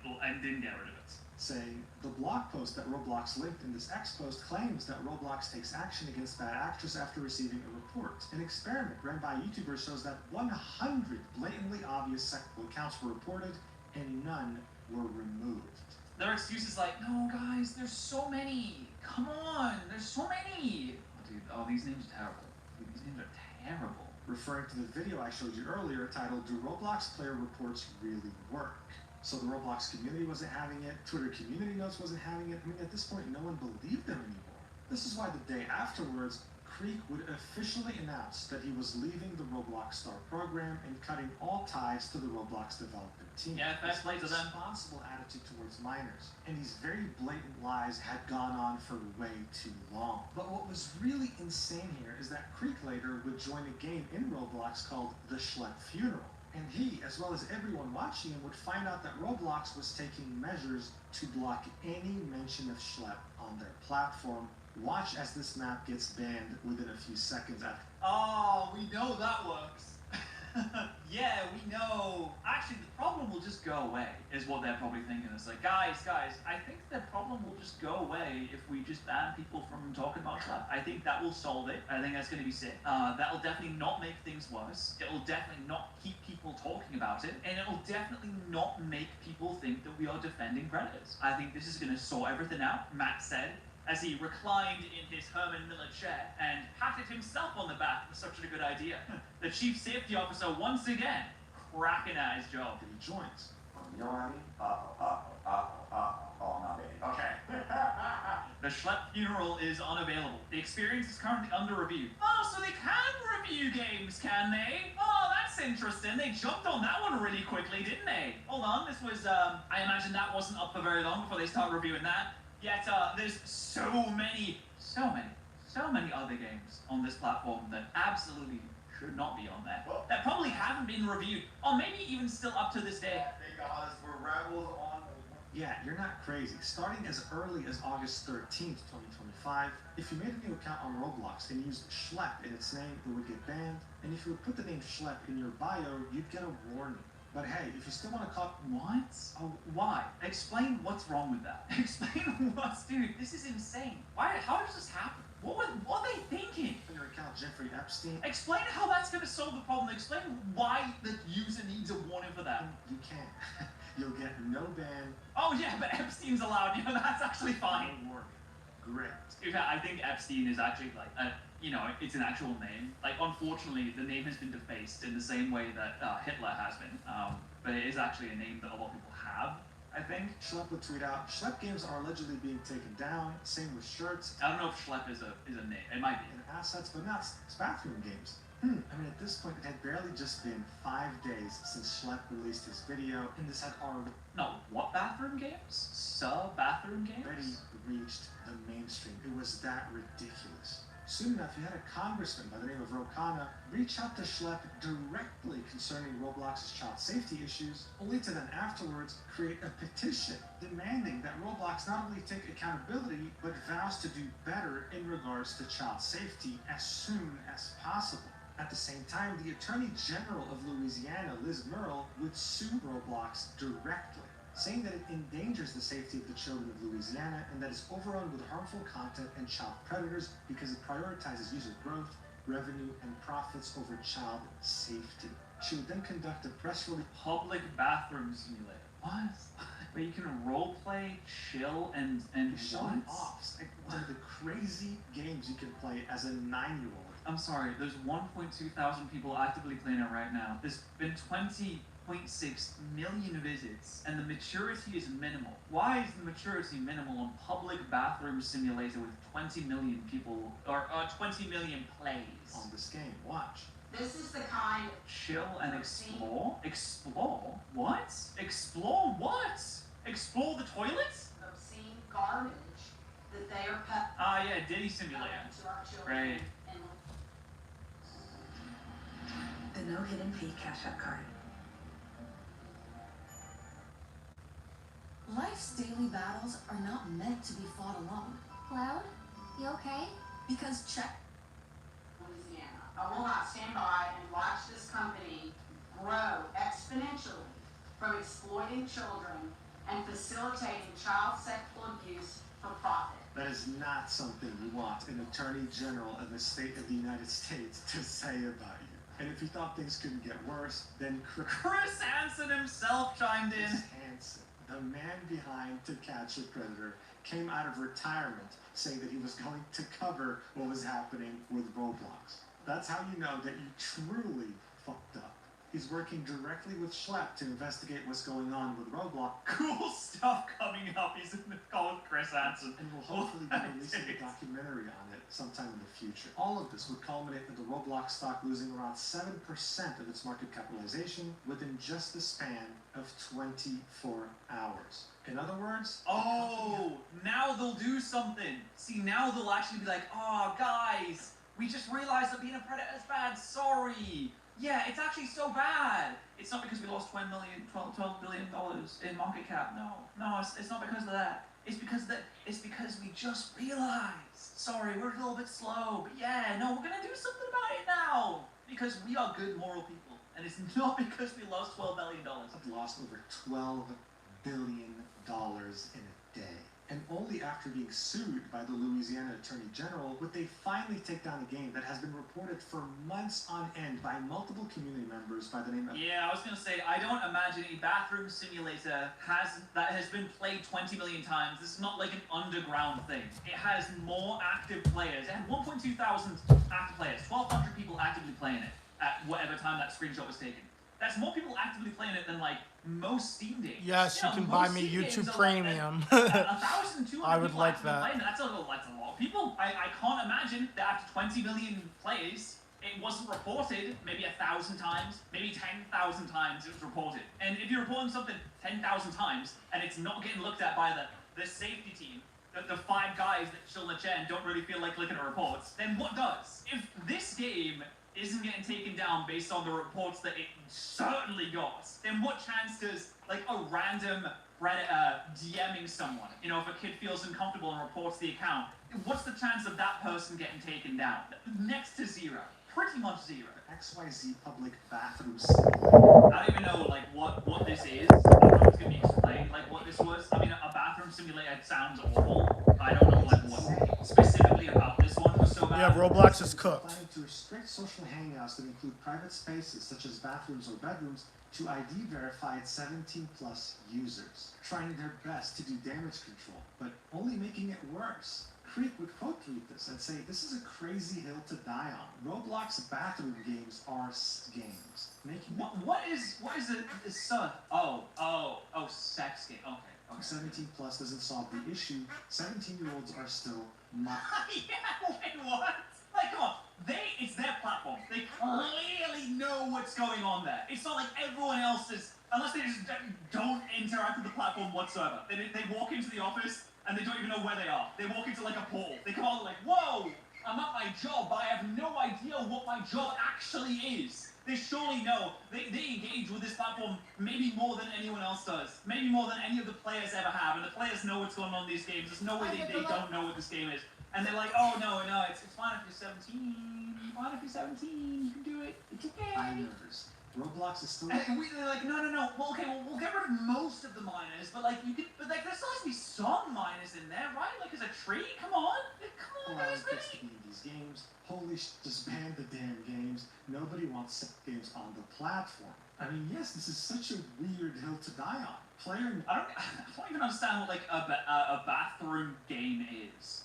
get rid of it? Saying the blog post that Roblox linked in this X post claims that Roblox takes action against bad actors after receiving a report. An experiment ran by a YouTuber shows that 100 blatantly obvious sexual accounts were reported and none were removed. Their excuse is like, no guys, there's so many. Come on, there's so many. Oh, dude, these names are terrible. Dude, these names are terrible. Referring to the video I showed you earlier titled, Do Roblox Player Reports Really Work? So the Roblox community wasn't having it, Twitter community notes wasn't having it. I mean, at this point, no one believed them anymore. This is why the day afterwards, Creek would officially announce that he was leaving the Roblox Star program and cutting all ties to the Roblox development team. Yeah, best play to them. Responsible attitude towards minors. And these very blatant lies had gone on for way too long. But what was really insane here is that Creek later would join a game in Roblox called The Schlep Funeral. And he, as well as everyone watching him, would find out that Roblox was taking measures to block any mention of Schlep on their platform. Watch as this map gets banned within a few seconds after. Oh, we know that works. Yeah, we know. Actually, the problem will just go away, is what they're probably thinking. It's like, guys, I think the problem will just go away if we just ban people from talking about Schlep. I think that will solve it. I think that's going to be sick. That'll definitely not make things worse. It'll definitely not keep people talking about it. And it'll definitely not make people think that we are defending predators. I think this is going to sort everything out, Matt said, as he reclined in his Herman Miller chair and patted himself on the back for such a good idea. The chief safety officer once again cracking at his job. He joins. You know what I mean? Oh, no, baby. Okay. The Schlep Funeral is unavailable. The experience is currently under review. Oh, so they can review games, can they? Oh, that's interesting. They jumped on that one really quickly, didn't they? Hold on, this was, I imagine that wasn't up for very long before they start reviewing that. Yet, there's so many other games on this platform that absolutely should not be on there. Well, that probably haven't been reviewed, or maybe even still up to this day. They got us. We're rebels on. Yeah, you're not crazy. Starting as early as August 13th, 2025, if you made a new account on Roblox and used Schlep in its name, it would get banned. And if you would put the name Schlep in your bio, you'd get a warning. But hey, if you still want to call... What? Oh, why? Explain what's wrong with that. Explain what's... Dude, this is insane. Why? How does this happen? What are they thinking? On your account, Jeffrey Epstein. Explain how that's going to solve the problem. Explain why the user needs a warning for that. You can't. You'll get no ban. Oh yeah, but Epstein's allowed. You know, that's actually fine. No warning. Great. In fact, I think Epstein is actually like it's an actual name. Like, unfortunately, the name has been defaced in the same way that Hitler has been. But it is actually a name that a lot of people have, I think. Schlep would tweet out, Schlep games are allegedly being taken down. Same with shirts. I don't know if Schlep is a name. It might be. And assets, but not bathroom games. I mean, at this point, it had barely just been 5 days since Schlep released his video, and this had already... No, what bathroom games? Bathroom games? Already reached the mainstream. It was that ridiculous. Soon enough, you had a congressman by the name of Rokana reach out to Schlep directly concerning Roblox's child safety issues, only to then afterwards create a petition demanding that Roblox not only take accountability, but vows to do better in regards to child safety as soon as possible. At the same time, the Attorney General of Louisiana, Liz Murrill, would sue Roblox directly, saying that it endangers the safety of the children of Louisiana and that it's overrun with harmful content and child predators because it prioritizes user growth, revenue, and profits over child safety. She would then conduct a press release. Public bathroom simulator. What? Where you can roleplay, chill, and showing off. Like one of the crazy games you can play as a 9-year-old. I'm sorry, there's 1.2 thousand people actively playing it right now. There's been 20.6 million visits, and the maturity is minimal. Why is the maturity minimal on public bathroom simulator with 20 million people, or 20 million plays? On this game, watch. This is the kind... Chill and explore? Explore? What? Explore what? Explore the toilets? Obscene garbage that they are put Ah, yeah, Diddy Simulator. to our children. Right. And The no hidden fee Cash App card. Life's daily battles are not meant to be fought alone. Cloud, you okay? Because check. Louisiana. I will not stand by and watch this company grow exponentially from exploiting children and facilitating child sexual abuse for profit. That is not something you want an attorney general of the state of the United States to say about you. And if you thought things couldn't get worse, then Chris Hansen himself chimed in. Chris Hansen, the man behind To Catch a Predator, came out of retirement saying that he was going to cover what was happening with Roblox. That's how you know that you truly fucked up. He's working directly with Schlepp to investigate what's going on with Roblox. Cool stuff coming up. He's in the call with Chris Hansen. And will hopefully be releasing a documentary on it sometime in the future. All of this would culminate with the Roblox stock losing around 7% of its market capitalization within just the span of 24 hours. In other words... Oh, now they'll do something. See, now they'll actually be like, oh, guys, we just realized that being a predator is bad. Sorry. Yeah, it's actually so bad. It's not because we lost $12 billion in market cap. No, it's not because of that. It's because we just realized. Sorry, we're a little bit slow, but yeah, no, we're gonna do something about it now because we are good moral people, and it's not because we lost $12 billion. I've lost over $12 billion in a day. And only after being sued by the Louisiana Attorney General would they finally take down a game that has been reported for months on end by multiple community members by the name of... Yeah, I was going to say, I don't imagine a bathroom simulator that has been played 20 million times. This is not like an underground thing. It has more active players. It had 1.2 thousand active players, 1,200 people actively playing it at whatever time that screenshot was taken. That's more people actively playing it than, like, most Steam games. Yes, you can buy me YouTube Premium. 1,200 I would people like actively that. playing it. That's a lot of people. I can't imagine that after 20 million plays, it wasn't reported maybe 1,000 times, maybe 10,000 times it was reported. And if you're reporting something 10,000 times and it's not getting looked at by the safety team, the 5 guys that chill in the chair and don't really feel like clicking at reports, then what does? If this game isn't getting taken down based on the reports that it certainly got, then what chance does, like, a random Reddit DMing someone, you know, if a kid feels uncomfortable and reports the account, what's the chance of that person getting taken down? Next to zero. Pretty much zero. XYZ public bathroom simulator. I don't even know, like, what this is. I don't know if it's going to be explained, like, what this was. I mean, a bathroom simulator sounds awful. I don't know, like, what specifically about this one was so bad. Yeah, Roblox is cooked. Planning to restrict social hangouts that include private spaces, such as bathrooms or bedrooms, to ID verified 17-plus users, trying their best to do damage control, but only making it worse. Creek would quote tweet this and say, "This is a crazy hill to die on. Roblox bathroom games are games." Making what is it? Sex game. Okay. 17 plus doesn't solve the issue. 17-year-olds are still not. Yeah, wait, what? Like, come on. It's their platform. They clearly know what's going on there. It's not like everyone else is, unless they just don't interact with the platform whatsoever. They walk into the office and they don't even know where they are. They walk into like a portal. They come out like, whoa, I'm at my job, but I have no idea what my job actually is. They surely know. They engage with this platform maybe more than anyone else does. Maybe more than any of the players ever have. And the players know what's going on in these games. There's no way they don't know what this game is. And they're like, oh, no, it's fine if you're 17. Fine if you're 17. You can do it. It's okay. I'm nervous. Roblox is still... And they're like, no. Well, okay, we'll get rid of most of the minors, but, like, you could... But, like, there still has to be some minors in there, right? Like, as a tree? Come on, guys, really? These games. Holy just ban the damn games. Nobody wants sex games on the platform. I mean, yes, this is such a weird hill to die on. I don't even understand what, like, a bathroom game is.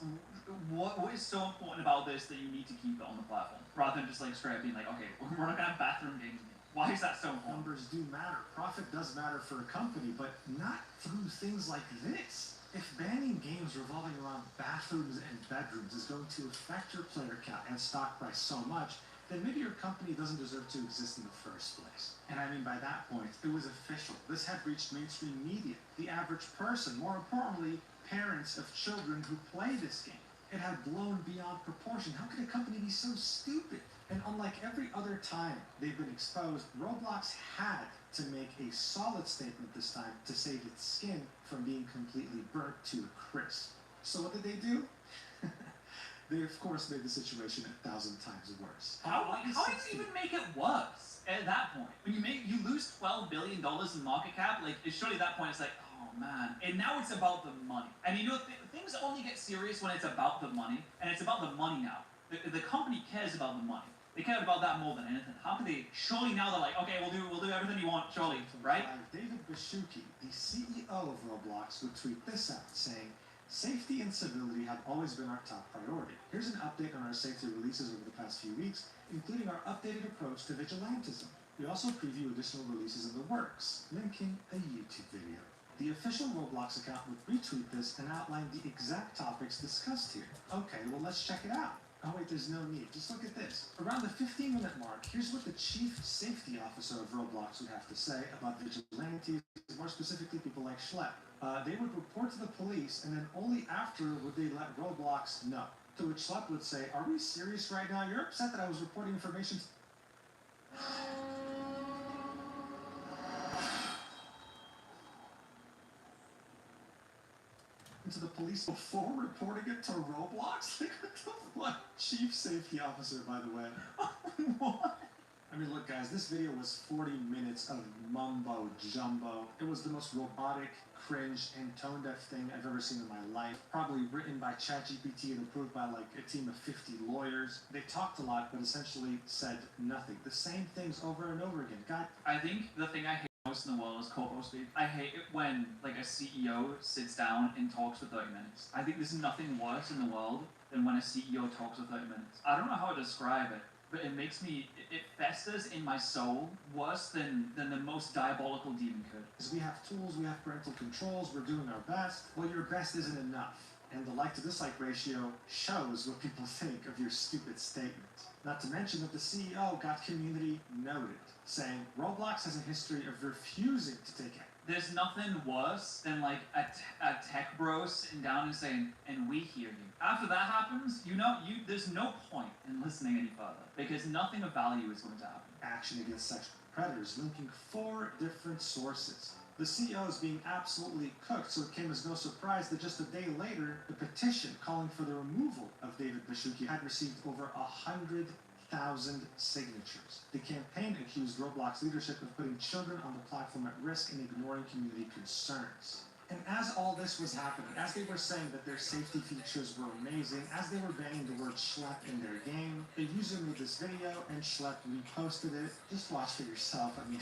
What is so important about this that you need to keep it on the platform? Rather than just, like, straight up being like, okay, we're not gonna have bathroom games anymore. Why is that so important? Numbers do matter. Profit does matter for a company, but not through things like this. If banning games revolving around bathrooms and bedrooms is going to affect your player count and stock price so much, then maybe your company doesn't deserve to exist in the first place. And I mean, by that point, it was official. This had reached mainstream media, the average person, more importantly, parents of children who play this game. It had blown beyond proportion. How could a company be so stupid? And unlike every other time they've been exposed, Roblox had to make a solid statement this time to save its skin from being completely burnt to a crisp. So what did they do? They, of course, made the situation 1,000 times worse. How do you even make it worse at that point? When you lose $12 billion in market cap, like, surely at that point it's like, oh man. And now it's about the money. And you know, things only get serious when it's about the money, and it's about the money now. The company cares about the money. They care about that more than anything. How can they? Surely now they're like, okay, we'll do everything you want, surely, right? David Baszucki, the CEO of Roblox, would tweet this out, saying, "Safety and civility have always been our top priority. Here's an update on our safety releases over the past few weeks, including our updated approach to vigilantism. We also preview additional releases in the works," linking a YouTube video. The official Roblox account would retweet this and outline the exact topics discussed here. Okay, well, let's check it out. Oh wait, there's no need. Just look at this. Around the 15-minute mark, here's what the chief safety officer of Roblox would have to say about vigilantes, more specifically people like Schlepp. They would report to the police, and then only after would they let Roblox know. To which Schlepp would say, "Are we serious right now? You're upset that I was reporting information?" To the police before reporting it to Roblox? Like, what? Chief safety officer, by the way. What? I mean, look, guys, this video was 40 minutes of mumbo jumbo. It was the most robotic, cringe, and tone-deaf thing I've ever seen in my life. Probably written by ChatGPT and approved by like a team of 50 lawyers. They talked a lot, but essentially said nothing. The same things over and over again. God. I think the thing I hate most in the world is corpo speak. I hate it when like a CEO sits down and talks for 30 minutes. I think there's nothing worse in the world than when a CEO talks for 30 minutes. I don't know how to describe it, but it makes me, it festers in my soul worse than the most diabolical demon could. Because we have tools, we have parental controls, we're doing our best. Well, your best isn't enough. And the like to dislike ratio shows what people think of your stupid statement. Not to mention that the CEO got community noted, saying Roblox has a history of refusing to take action. There's nothing worse than like a tech bro sitting down and saying, "And we hear you." After that happens, there's no point in listening any further because nothing of value is going to happen. Action against sexual predators, linking 4 different sources. The CEO is being absolutely cooked, so it came as no surprise that just a day later, the petition calling for the removal of David Baszucki had received over 100,000 signatures. The campaign accused Roblox leadership of putting children on the platform at risk and ignoring community concerns. And as all this was happening, as they were saying that their safety features were amazing, as they were banning the word Schlepp in their game, a user made this video and Schlepp reposted it. Just watch for yourself. I mean,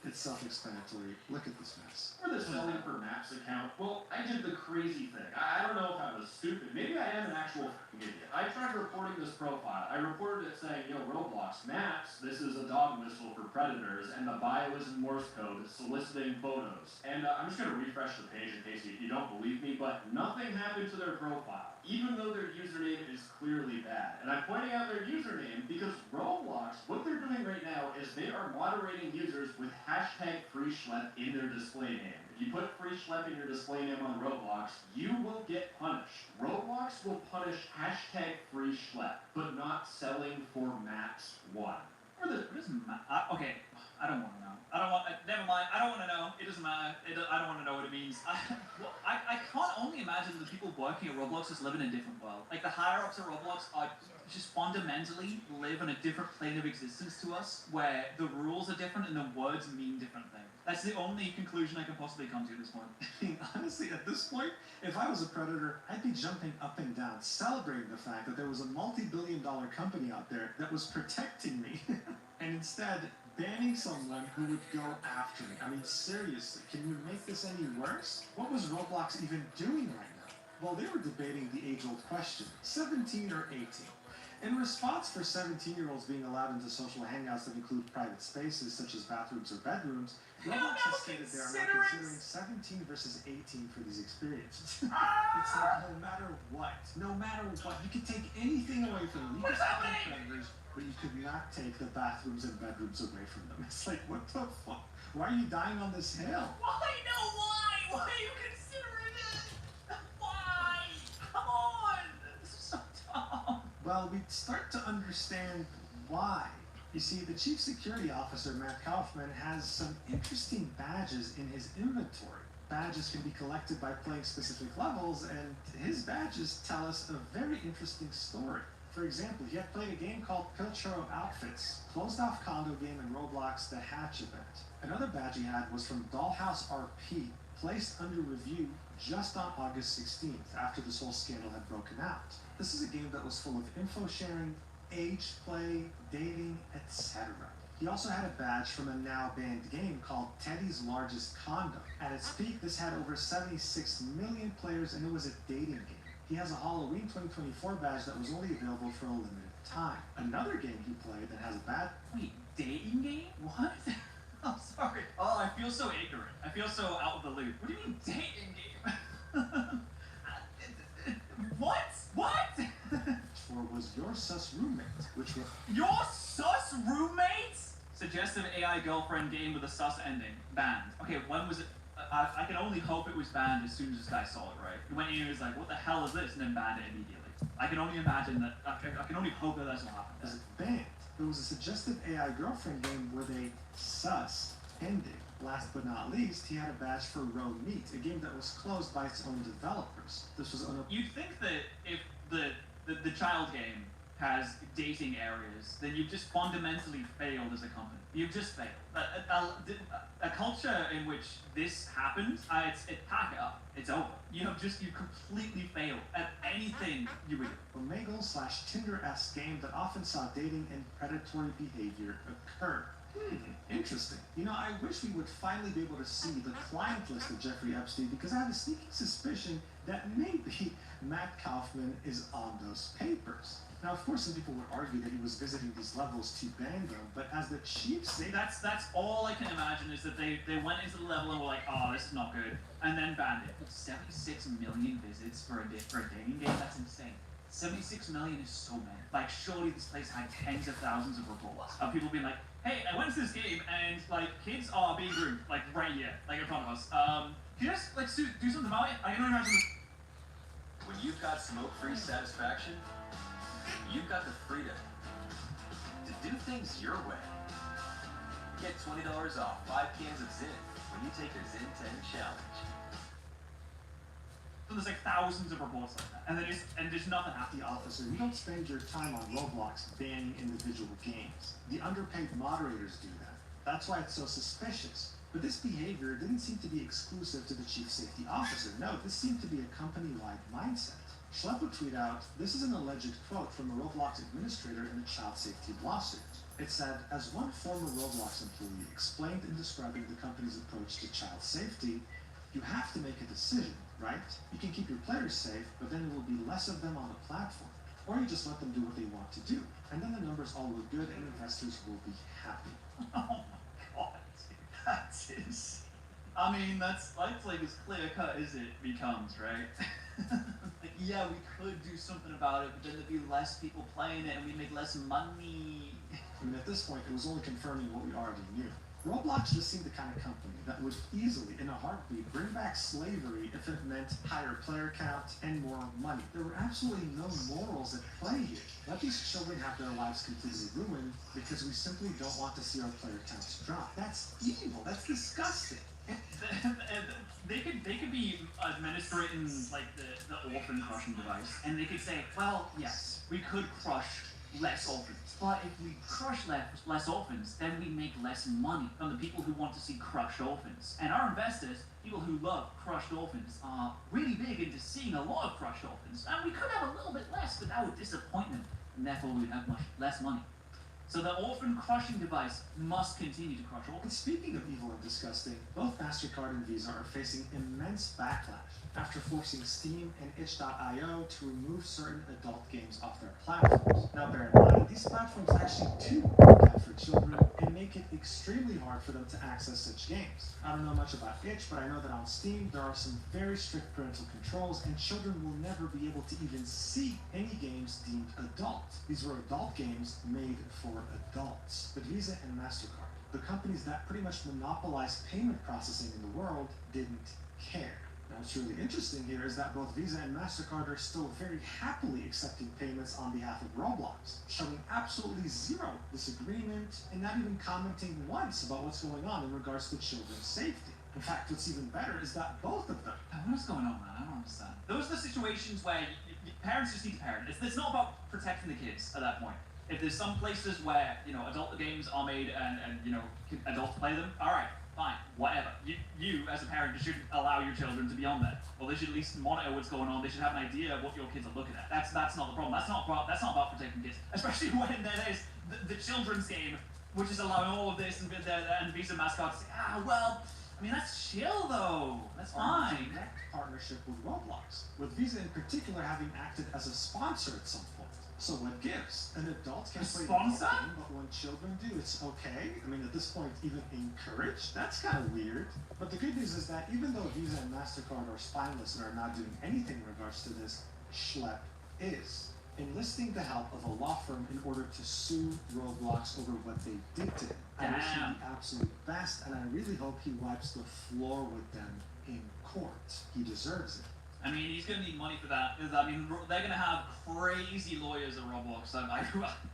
it's self-explanatory. Look at this mess. For the Selling for Maps account, well, I did the crazy thing. I don't know if I was stupid. Maybe I am an actual idiot. I tried reporting this profile. I reported it saying, Roblox Maps, this is a dog whistle for predators, and the bio is in Morse code, soliciting photos. And I'm just going to refresh the page in case you don't believe me, but nothing happened to their profile, even though their username is clearly bad. And I'm pointing out their username because Roblox, what they're doing right now is they are moderating users with hashtag free Schlepp in their display name. If you put free Schlepp in your display name on Roblox, you will get punished. Roblox will punish hashtag free Schlepp, but not selling for Maps 1. Okay, I don't want to know. Never mind, I don't want to know. It doesn't matter. I don't want to know what it means. I can't only imagine the people working at Roblox just live in a different world. Like, the higher-ups at Roblox are just fundamentally live on a different plane of existence to us, where the rules are different and the words mean different things. That's the only conclusion I can possibly come to at this point. I mean, honestly, at this point, if I was a predator, I'd be jumping up and down, celebrating the fact that there was a multi-billion-dollar company out there that was protecting me, and instead banning someone who would go after me. I mean, seriously, can you make this any worse? What was Roblox even doing right now? Well, they were debating the age-old question, 17 or 18. In response for 17-year-olds being allowed into social hangouts that include private spaces such as bathrooms or bedrooms, Roblox has stated they are now considering 17 versus 18 for these experiences. It's like no matter what, you can take anything away from them. You can stop predators, but you could not take the bathrooms and bedrooms away from them. It's like, what the fuck? Why are you dying on this hill? Why? No, why? Why are you considering it? Why? Come on! This is so dumb. Well, we start to understand why. You see, the chief security officer, Matt Kaufman, has some interesting badges in his inventory. Badges can be collected by playing specific levels, and his badges tell us a very interesting story. For example, he had played a game called Pilchero Outfits, closed-off condo game in Roblox The Hatch event. Another badge he had was from Dollhouse RP, placed under review just on August 16th, after this whole scandal had broken out. This is a game that was full of info sharing, age play, dating, etc. He also had a badge from a now banned game called Teddy's Largest Condo. At its peak, this had over 76 million players, and it was a dating game. He has a Halloween 2024 badge that was only available for a limited time. Another game he played that has a badge... Wait, dating game? What? I'm sorry. Oh, I feel so ignorant. I feel so out of the loop. What do you mean dating game? What? What? Or was Your Sus Roommate, which was... Your sus roommate? Suggestive AI girlfriend game with a sus ending. Banned. Okay, when was it? I can only hope it was banned as soon as this guy saw it, right? He went in and was like, what the hell is this? And then banned it immediately. I can only imagine that, I can only hope that that's what happened. Was it banned? It was a suggestive AI girlfriend game where they sus ending. Last but not least, he had a badge for Row Meet, a game that was closed by its own developers. This was You'd think that if the child game has dating areas, then you've just fundamentally failed as a company. You've just failed. A culture in which this happens, pack it up. It's over. You completely failed at anything you would do. Omegle/Tinder-esque game that often saw dating and predatory behavior occur. Interesting. You know, I wish we would finally be able to see the client list of Jeffrey Epstein, because I have a sneaking suspicion that maybe Matt Kaufman is on those papers. Now, of course, some people would argue that he was visiting these levels to ban them, but as the chief say... That's all I can imagine is that they went into the level and were like, oh, this is not good, and then banned it. 76 million visits for a dating game? That's insane. 76 million is so many. Like, surely this place had tens of thousands of reports of people being like, hey, I went to this game and, like, kids are being groomed, like, right here, like, in front of us. Can you just, like, do something about it? I can only imagine this. When you've got smoke-free satisfaction, you've got the freedom to do things your way. Get $20 off 5 cans of Zyn when you take the Zyn 10 challenge. So there's like thousands of reports like that, and there's nothing happening. The officer, you don't spend your time on Roblox banning individual games. The underpaid moderators do that. That's why it's so suspicious. But this behavior didn't seem to be exclusive to the chief safety officer. No, this seemed to be a company-wide mindset. Schlepp would tweet out, this is an alleged quote from a Roblox administrator in a child safety lawsuit. It said, as one former Roblox employee explained in describing the company's approach to child safety, you have to make a decision, right? You can keep your players safe, but then there will be less of them on the platform. Or you just let them do what they want to do. And then the numbers all look good and investors will be happy. Oh my god, dude, that's insane. I mean, that's like as clear cut as it becomes, right? Like, yeah, we could do something about it, but then there'd be less people playing it and we'd make less money. I mean, at this point, it was only confirming what we already knew. Roblox just seemed the kind of company that would easily, in a heartbeat, bring back slavery if it meant higher player count and more money. There were absolutely no morals at play here. Let these children have their lives completely ruined because we simply don't want to see our player counts drop. That's evil. That's disgusting. They could be administrating like the orphan crushing device, and they could say, well, yes, we could crush less orphans. But if we crush less orphans, then we make less money from the people who want to see crushed orphans. And our investors, people who love crushed orphans, are really big into seeing a lot of crushed orphans. And we could have a little bit less without disappointment, and therefore we'd have much less money. So the orphan crushing device must continue to crush orphans. And speaking of evil and disgusting, both MasterCard and Visa are facing immense backlash after forcing Steam and itch.io to remove certain adult games off their platforms. Now bear in mind, these platforms actually do look out for children and make make it extremely hard for them to access such games. I don't know much about itch, but I know that on Steam there are some very strict parental controls, and children will never be able to even see any games deemed adult. These were adult games made for adults. But Visa and MasterCard, the companies that pretty much monopolized payment processing in the world, didn't care. Now, what's really interesting here is that both Visa and MasterCard are still very happily accepting payments on behalf of Roblox, showing absolutely zero disagreement and not even commenting once about what's going on in regards to children's safety. In fact, what's even better is that both of them. What's going on, man? I don't understand. Those are the situations where parents just need to parent. It's not about protecting the kids at that point. If there's some places where, adult games are made and adults play them, all right, fine, whatever. You as a parent, you shouldn't allow your children to be on there. Or they should at least monitor what's going on. They should have an idea of what your kids are looking at. That's not the problem. That's not about protecting kids. Especially when there is the children's game, which is allowing all of this, and Visa MasterCard say, that's chill though. That's fine. Direct partnership with Roblox, with Visa in particular having acted as a sponsor at some point. So what gives? An adult can play the game, but when children do, it's okay. At this point, even encouraged? That's kind of weird. But the good news is that even though Visa and MasterCard are spineless and are not doing anything in regards to this, Schlepp is enlisting the help of a law firm in order to sue Roblox over what they did to him. I wish him the absolute best, and I really hope he wipes the floor with them in court. He deserves it. He's going to need money for that. They're going to have crazy lawyers at Roblox. I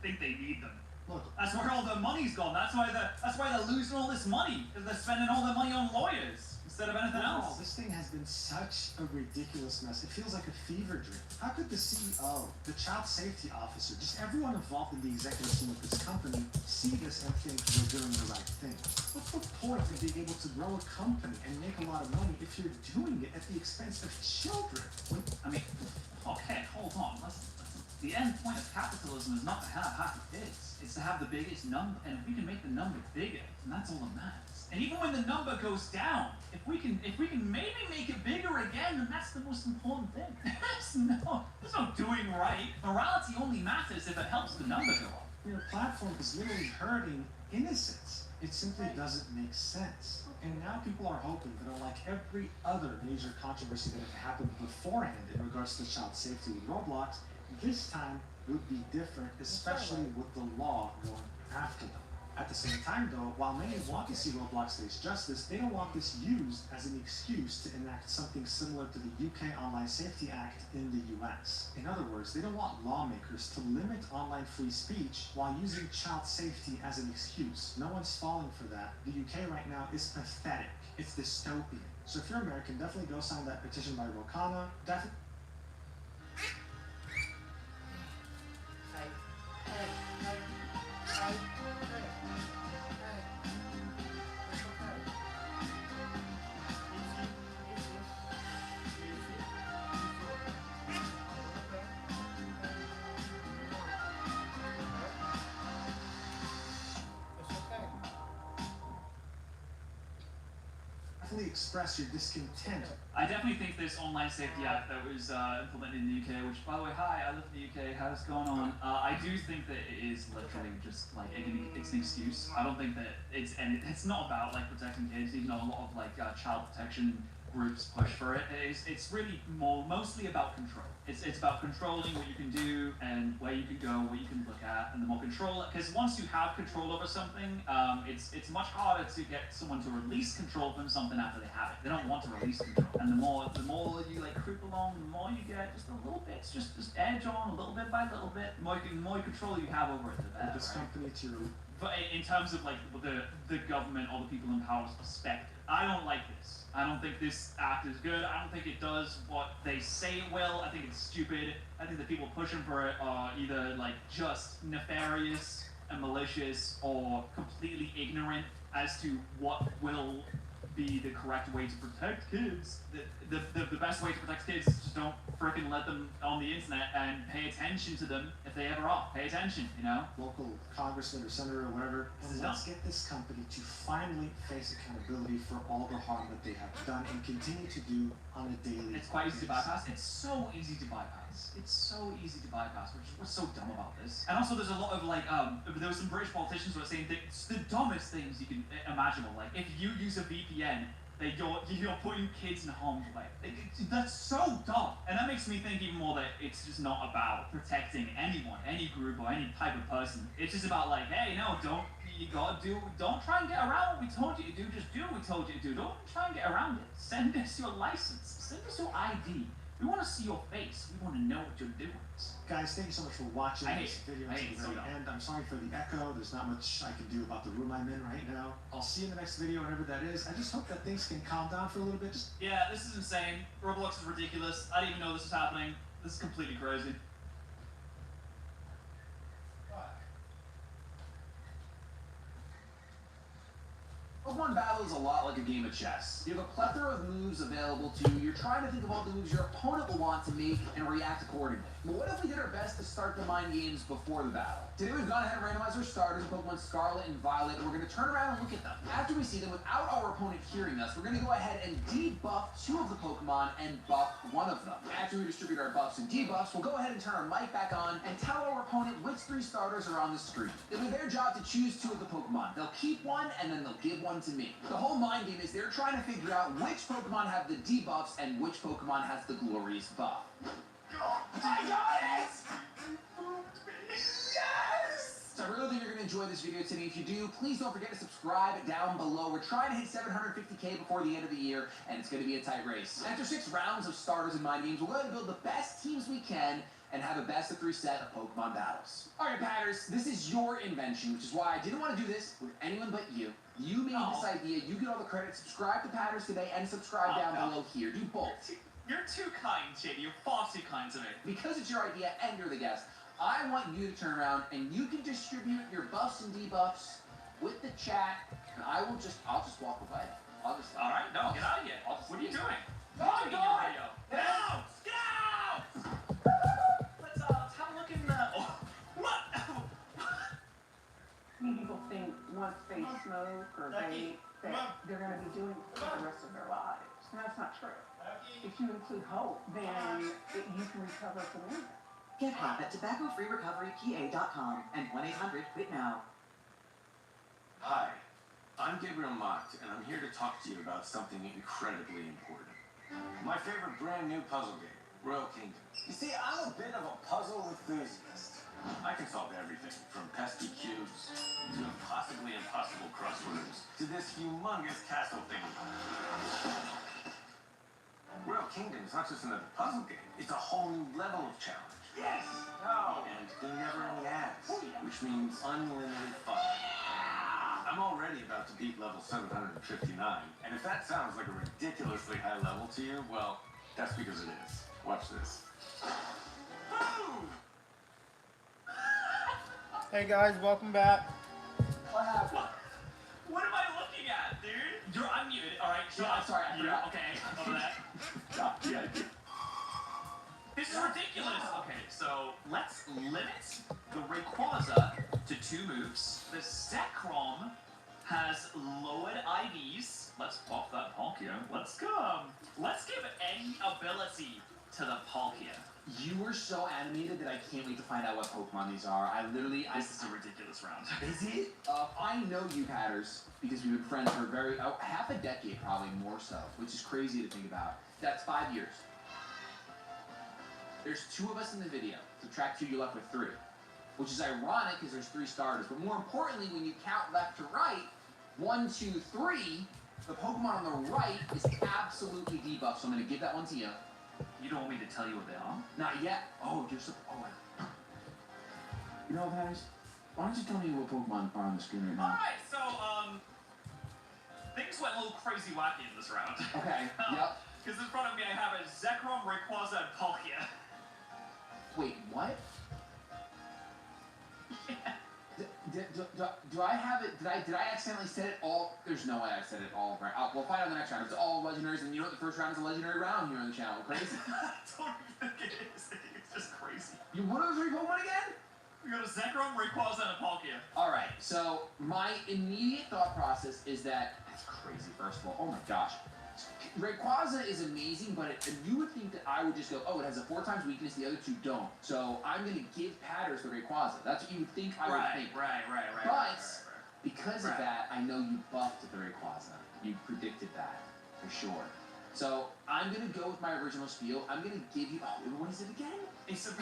think they need them. Look, that's where all their money's gone. That's why they're losing all this money, because they're spending all their money on lawyers instead of anything else. This thing has been such a ridiculous mess. It feels like a fever dream. How could the CEO, the child safety officer, just everyone involved in the executive team of this company see this and think we're doing the right thing? What's the point of being able to grow a company and make a lot of money if you're doing it at the expense of children? Okay, hold on. Listen. The end point of capitalism is not to have happy kids. It's to have the biggest number, and if we can make the number bigger, then that's all that matters. And even when the number goes down, if we can maybe make it bigger again, then that's the most important thing. There's no doing right. Morality only matters if it helps the number go up. Your platform is literally hurting innocence. It simply doesn't make sense. And now people are hoping that, unlike every other major controversy that had happened beforehand in regards to child safety with Roblox, this time would be different, especially with the law going after them. At the same time, though, while many want to see Roblox face justice, they don't want this used as an excuse to enact something similar to the UK Online Safety Act in the US. In other words, they don't want lawmakers to limit online free speech while using child safety as an excuse. No one's falling for that. The UK right now is pathetic. It's dystopian. So if you're American, definitely go sign that petition by Rokana. Express your discontent. I definitely think this online safety act that was implemented in the UK, which, by the way, hi, I live in the UK, how's it going on? I do think that it is literally just like it's an excuse. I don't think that it's not about like protecting kids, even though a lot of child protection groups push for it. It's really mostly about control. It's about controlling what you can do and where you can go, what you can look at, and the more control. Because once you have control over something, it's much harder to get someone to release control from something after they have it. They don't want to release control, and the more you creep along, the more you get just a little bit, just edge on a little bit by little bit. The more control you have over it, the better. This company to. But in terms of the government or the people in power's perspective, I don't like this. I don't think this act is good. I don't think it does what they say it will. I think it's stupid. I think the people pushing for it are either just nefarious and malicious or completely ignorant as to what will be the correct way to protect kids. The best way to protect kids is just don't freaking let them on the internet and pay attention to them if they ever are. Pay attention, you know? Local congressman or senator or whatever, and let's get this company to finally face accountability for all the harm that they have done and continue to do on a daily basis. It's quite easy to bypass. It's so easy to bypass. It's so easy to bypass, which is what's so dumb about this. And also there's a lot of like, there were some British politicians who were saying that it's the dumbest things you can imaginable. Like, if you use a VPN, that you're putting kids in harm's way. That's so dumb. And that makes me think even more that it's just not about protecting anyone, any group, or any type of person. It's just about like, hey, no, don't try and get around what we told you to do. Just do what we told you to do. Don't try and get around it. Send us your license. Send us your ID. We want to see your face. We want to know what you're doing. Guys, thank you so much for watching this video to the very end. I'm sorry for the echo. There's not much I can do about the room I'm in right now. I'll see you in the next video, whenever that is. I just hope that things can calm down for a little bit. Yeah, this is insane. Roblox is ridiculous. I didn't even know this was happening. This is completely crazy. Pokemon Battle is a lot like a game of chess. You have a plethora of moves available to you. You're trying to think of all the moves your opponent will want to make and react accordingly. But what if we did our best to start the mind games before the battle? Today we've gone ahead and randomized our starters in Pokemon Scarlet and Violet, and we're going to turn around and look at them. After we see them without our opponent hearing us, we're going to go ahead and debuff 2 of the Pokemon and buff 1 of them. After we distribute our buffs and debuffs, we'll go ahead and turn our mic back on and tell our opponent which 3 starters are on the screen. It'll be their job to choose 2 of the Pokemon. They'll keep 1 and then they'll give 1 to me. The whole mind game is they're trying to figure out which Pokemon have the debuffs and which Pokemon has the glorious buff. I got it! Yes! So I really think you're going to enjoy this video today. If you do, please don't forget to subscribe down below. We're trying to hit 750K before the end of the year, and it's going to be a tight race. After 6 rounds of starters and mind games, we'll go ahead and build the best teams we can and have a best of 3 set of Pokemon battles. Alright, Patters, this is your invention, which is why I didn't want to do this with anyone but you. You made this idea, you get all the credit. Subscribe to Patters today and subscribe down below here. Do both. You're too kind, Shady. You're far too kind to me. Because it's your idea and you're the guest, I want you to turn around and you can distribute your buffs and debuffs with the chat, and I'll just walk away. Alright, no, get out of here. What are you doing? No, Get out! Get out! Let's have a look in the... Oh, what? People think once they smoke or vape that they're going to be doing it for the rest of their lives. And that's not true. If you include hope, then you can recover from anything. Get help at tobaccofreerecoverypa.com and 1-800-QUIT-NOW. Hi, I'm Gabriel Mott, and I'm here to talk to you about something incredibly important. My favorite brand new puzzle game, Royal Kingdom. You see, I'm a bit of a puzzle enthusiast. I can solve everything, from pesky cubes to impossibly impossible crosswords to this humongous castle thing. Royal Kingdom is not just another puzzle game, it's a whole new level of challenge. Yes! No! And never-ending ads, which means unlimited fun. I'm already about to beat level 759, and if that sounds like a ridiculously high level to you, well, that's because it is. Watch this. Boom! Hey guys, welcome back. What happened? What am I looking at, dude? You're unmuted. Alright, Yeah, I'm sorry, I forgot. Okay, over that. This is ridiculous. Okay, so let's limit the Rayquaza to 2 moves. The Zekrom has lowered IVs. Let's pop that Palkia. Let's give any ability to the Palkia. You were so animated that I can't wait to find out what Pokemon these are. This is a ridiculous round. Is it? I know you, Patters, because we've been friends for half a decade, probably more so, which is crazy to think about. That's 5 years. There's 2 of us in the video. Subtract 2, you're left with 3. Which is ironic because there's 3 starters. But more importantly, when you count left to right, 1, 2, 3, the Pokemon on the right is absolutely debuffed. So I'm going to give that one to you. You don't want me to tell you what they are? Not yet. Oh, you're so... Oh, you know what, Patters? Why don't you tell me what Pokemon are on the screen right now? Alright, so, things went a little crazy wacky in this round. Okay, yep. Because in front of me I have a Zekrom, Rayquaza, and Palkia. Wait, what? Yeah. do I have it? Did I accidentally set it all? There's no way I set it all right. We'll find out the next round. It's all legendaries, and you know what? The first round is a legendary round here on the channel. Crazy. I don't think it is. I think it's just crazy. What are those three Pokemon again? We got a Zekrom, Rayquaza, and a Palkia. Alright, so my immediate thought process is that's crazy, first of all. Oh my gosh. Rayquaza is amazing, but you would think that I would just go, oh, it has a 4 times weakness, the other 2 don't. So I'm going to give Patters the Rayquaza. That's what you would think I would think. Right. But because of that, I know you buffed the Rayquaza. You predicted that, for sure. So I'm going to go with my original spiel. I'm going to give you... Oh, what is it again? It's a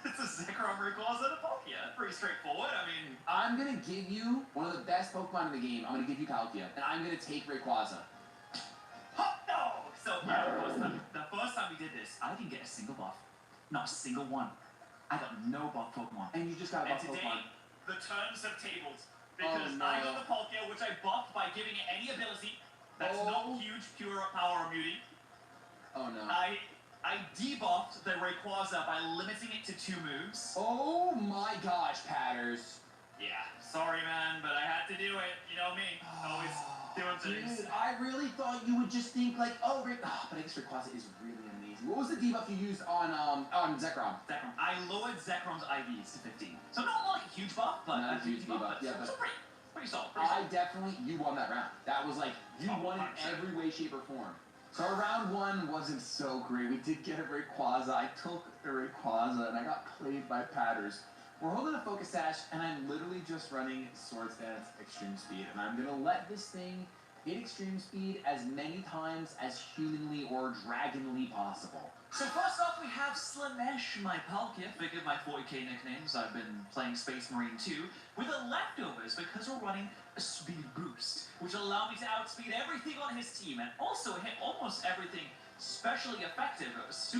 Zekrom, Rayquaza, and a Palkia. Pretty straightforward. I mean... I'm going to give you one of the best Pokemon in the game. I'm going to give you Palkia. And I'm going to take Rayquaza. No! So, the first time we did this, I didn't get a single buff. Not a single one. I got no buff Pokemon. And you just got a buff Pokemon. Pokemon. The terms have tabled. Because Oh, no. I got the Palkia, which I buffed by giving it any ability that's not huge, pure power or beauty. Oh no. I debuffed the Rayquaza by limiting it to 2 moves. Oh my gosh, Patters. Yeah, sorry man, but I had to do it. You know me, always doing things. Dude, I really thought you would just think like, oh, but I guess Rayquaza is really amazing. What was the debuff you used on Zekrom? Zekrom. I lowered Zekrom's IVs to 15. So not like a huge buff, but not a huge debuff. Yeah, but so pretty solid. You won that round. That was like, you won in every way, shape, or form. So our round 1 wasn't so great. We did get a Rayquaza. I took the Rayquaza, and I got played by Patters. We're holding a Focus Sash, and I'm literally just running Swords Dance Extreme Speed. And I'm going to let this thing hit Extreme Speed as many times as humanly or dragonly possible. So first off, we have Slanesh, my Palkia. Figured my 40k nicknames. I've been playing Space Marine 2 with the leftovers because we're running a speed boost, which allowed me to outspeed everything on his team and also hit almost everything specially effective. Especially,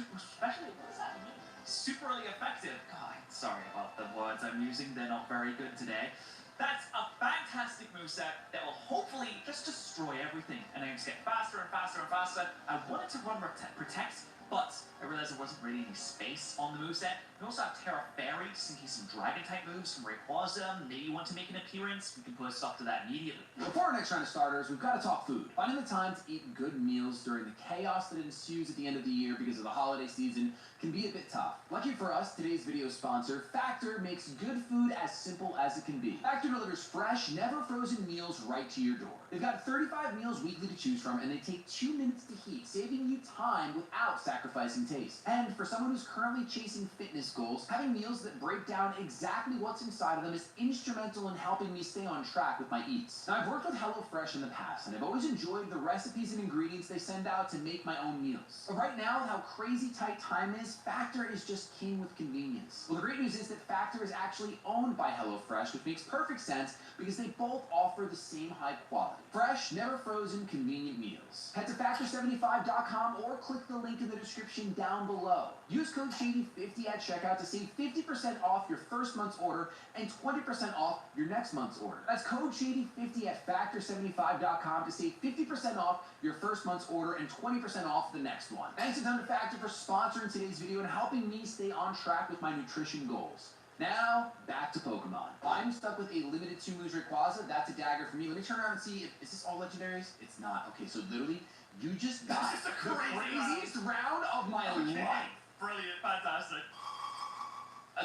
what does that mean? Superly effective. God, sorry about the words I'm using. They're not very good today. That's a fantastic moveset that will hopefully just destroy everything. And I just get faster and faster and faster. I wanted to run Protect, but I realized there wasn't really any space on the moveset. We also have Terra Fairy, just in case some Dragon-type moves from Rayquaza maybe want to make an appearance. We can put a stop to that immediately. Before our next round of starters, we've got to talk food. Finding the time to eat good meals during the chaos that ensues at the end of the year because of the holiday season can be a bit tough. Lucky for us, today's video sponsor, Factor, makes good food as simple as it can be. Factor delivers fresh, never frozen meals right to your door. They've got 35 meals weekly to choose from, and they take 2 minutes to heat, saving you time without sacrificing taste. And for someone who's currently chasing fitness goals, having meals that break down exactly what's inside of them is instrumental in helping me stay on track with my eats. Now, I've worked with HelloFresh in the past, and I've always enjoyed the recipes and ingredients they send out to make my own meals. But right now, with how crazy tight time is, Factor is just king with convenience. Well, the great news is that Factor is actually owned by HelloFresh, which makes perfect sense because they both offer the same high quality. Fresh, never frozen, convenient meals. Head to Factor75.com or click the link in the description down below. Use code SHADY50 at checkout to save 50% off your first month's order and 20% off your next month's order. That's code SHADY50 at Factor75.com to save 50% off your first month's order and 20% off the next one. Thanks a ton to Factor for sponsoring today's video and helping me stay on track with my nutrition goals. Now, back to Pokemon. I'm stuck with a limited 2 moves Rayquaza. That's a dagger for me. Let me turn around and see is this all legendaries? It's not. Okay, so literally, you just got This is the craziest round of my life. Brilliant, fantastic.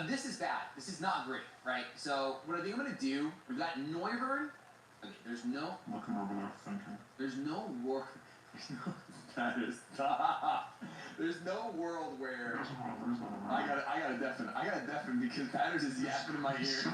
This is bad. This is not great, right? So, what I think I'm going to do, we've got Noivern. Okay, there's no... Looking over there, thinking. There's no war... That is stop. There's no world where I gotta deafen because Patters is yapping in my ear.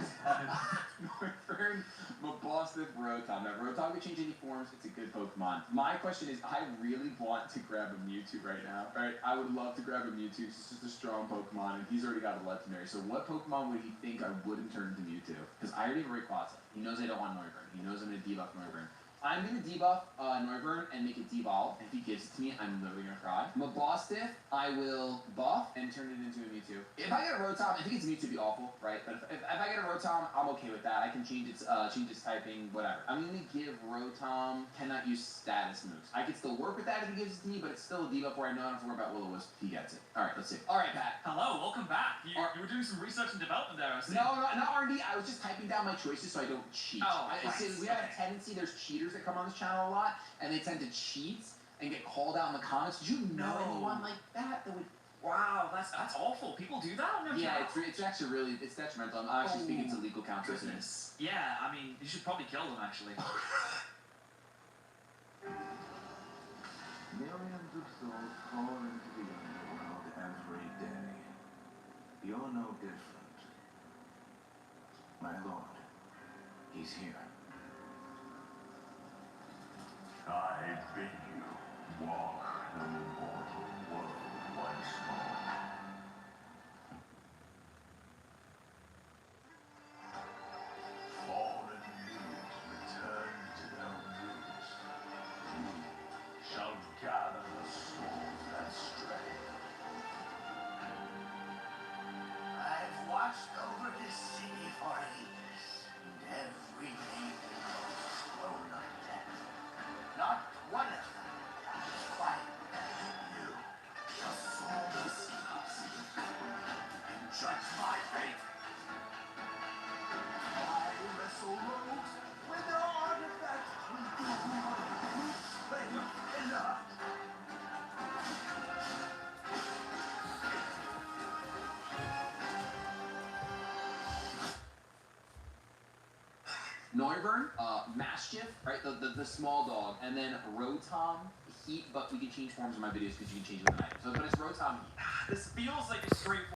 Noivern, Mabosstiff, Rotom. Now Rotom can change any forms. It's a good Pokemon. My question is, I really want to grab a Mewtwo right now. Right? I would love to grab a Mewtwo. It's just a strong Pokemon, and he's already got a legendary. So what Pokemon would he think I wouldn't turn into Mewtwo? Because I already have Rayquaza. He knows I don't want Noivern. He knows I'm gonna debuff Noivern. I'm gonna debuff Noivern and make it devolve. If he gives it to me, I'm literally gonna cry. Mabostiff, I will buff and turn it into a Mewtwo. If I get a Rotom, I think it's Mewtwo, be awful, right? But if I get a Rotom, I'm okay with that. I can change its typing, whatever. I'm gonna give Rotom cannot use status moves. I can still work with that if he gives it to me, but it's still a debuff where I don't have to worry about Will-O-Wisp if he gets it. All right, let's see. All right, Pat. Hello, welcome back. You were doing some research and development there, I see. No, not R&D. I was just typing down my choices so I don't cheat. Oh, right. We have a tendency, there's cheaters that come on this channel a lot, and they tend to cheat and get called out in the comments. Did you know anyone like that would... Wow, that's awful. People do that on their channel? It's actually really, it's detrimental. I'm actually speaking to legal counsel. Goodness. Yeah, I mean, you should probably kill them, actually. Millions of souls fall into the underworld every day. You're no different. My lord, he's here. I bid you walk the mortal world once more. Fallen leaves return to their roots. You shall gather the souls that stray. I've watched over this city for ages, and every name knows thrown on death. Not one of them is quite you. The soulless and judge my fate. I wrestle rogues with their artifacts. Enough. Noivern, Mastiff, right, the small dog, and then Rotom, Heat, but we can change forms in my videos because you can change it with an item. So, but it's Rotom Heat. This feels like a straightforward